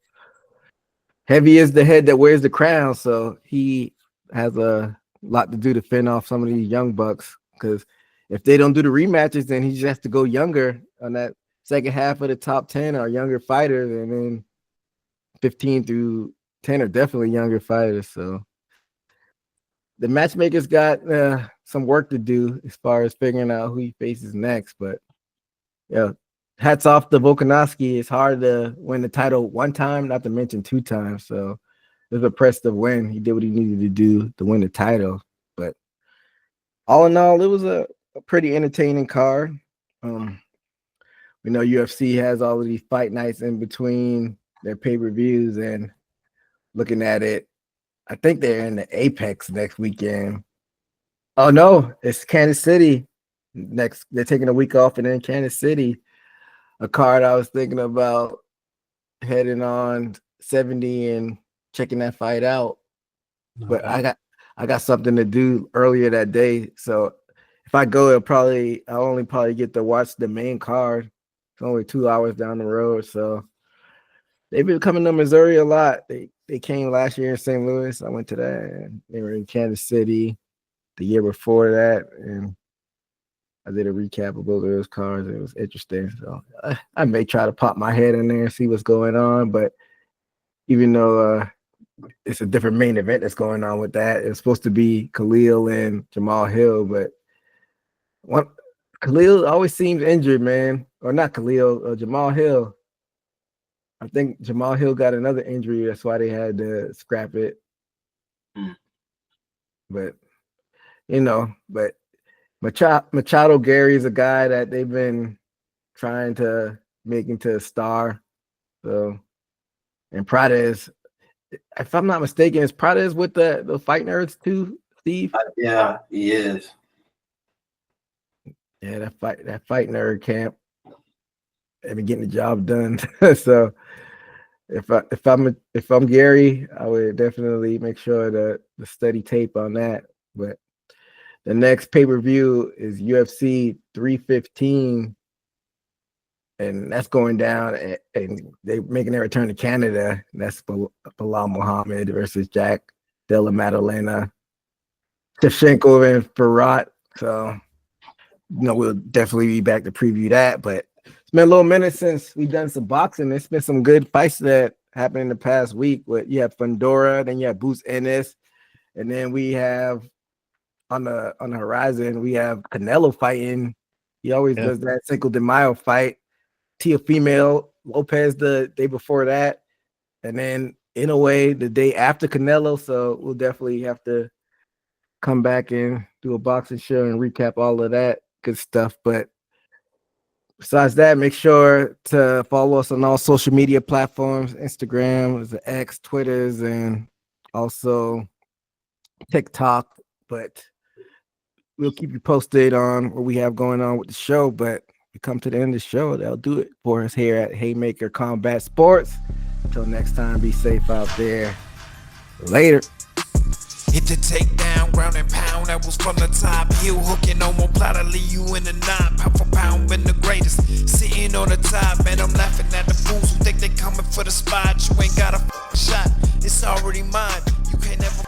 heavy is the head that wears the crown. So he has a lot to do to fend off some of these young bucks. Because if they don't do the rematches, then he just has to go younger on that second half of the top 10 are younger fighters, and then 15 through 10 are definitely younger fighters. So the matchmakers got some work to do as far as figuring out who he faces next. But yeah, hats off to Volkanovski. It's hard to win the title one time, not to mention 2 times. So it was impressive to win. He did what he needed to do to win the title. But all in all, it was a pretty entertaining card. We know UFC has all of these fight nights in between their pay-per-views, and looking at it, I think they're in the Apex next weekend. Oh no, it's Kansas City next. They're taking a week off, and then Kansas City, a card I was thinking about heading on 70 and checking that fight out. But I got something to do earlier that day, so if I go, I'll only get to watch the main card. It's only 2 hours down the road, so they've been coming to Missouri a lot. They came last year in St. Louis. I went to that, and they were in Kansas City the year before that, and I did a recap of both of those cards. It was interesting, so I may try to pop my head in there and see what's going on. But even though it's a different main event that's going on with that, it's supposed to be Khalil and Jamal Hill, but Khalil always seems injured, man. Or not Khalil, Jamal Hill. I think Jamal Hill got another injury. That's why they had to scrap it. But, Machado Gary is a guy that they've been trying to make into a star. So, and Prades, if I'm not mistaken, is Prades with the Fight Nerds too, Steve? Yeah, he is. Yeah, that fight nerd camp. They've been getting the job done. So if I'm Gary, I would definitely make sure to study tape on that. But the next pay-per-view is UFC 315, and that's going down, and they're making their return to Canada. That's Bilal Muhammad versus Jack Della Maddalena, Shevchenko and Farhat. So we'll definitely be back to preview that. But it's been a little minute since we've done some boxing. There's been some good fights that happened in the past week. But you have Fundora, then you have Boots Ennis, and then we have on the horizon we have Canelo fighting. He always does that Cinco de Mayo fight. Teofimo Lopez the day before that, and then in a way the day after Canelo. So we'll definitely have to come back and do a boxing show and recap all of that good stuff. But besides that, make sure to follow us on all social media platforms: Instagram, the X, Twitters, and also TikTok. But we'll keep you posted on what we have going on with the show. But we come to the end of the show. That'll do it for us here at Haymaker Combat Sports. Until next time, be safe out there. Later. Hit the takedown, ground and pound, that was from the top. Heel hooking, no more plot, I leave you in the knot. Pound for pound, been the greatest, sitting on the top. Man, I'm laughing at the fools who think they coming for the spot. You ain't got a shot, it's already mine. You can't never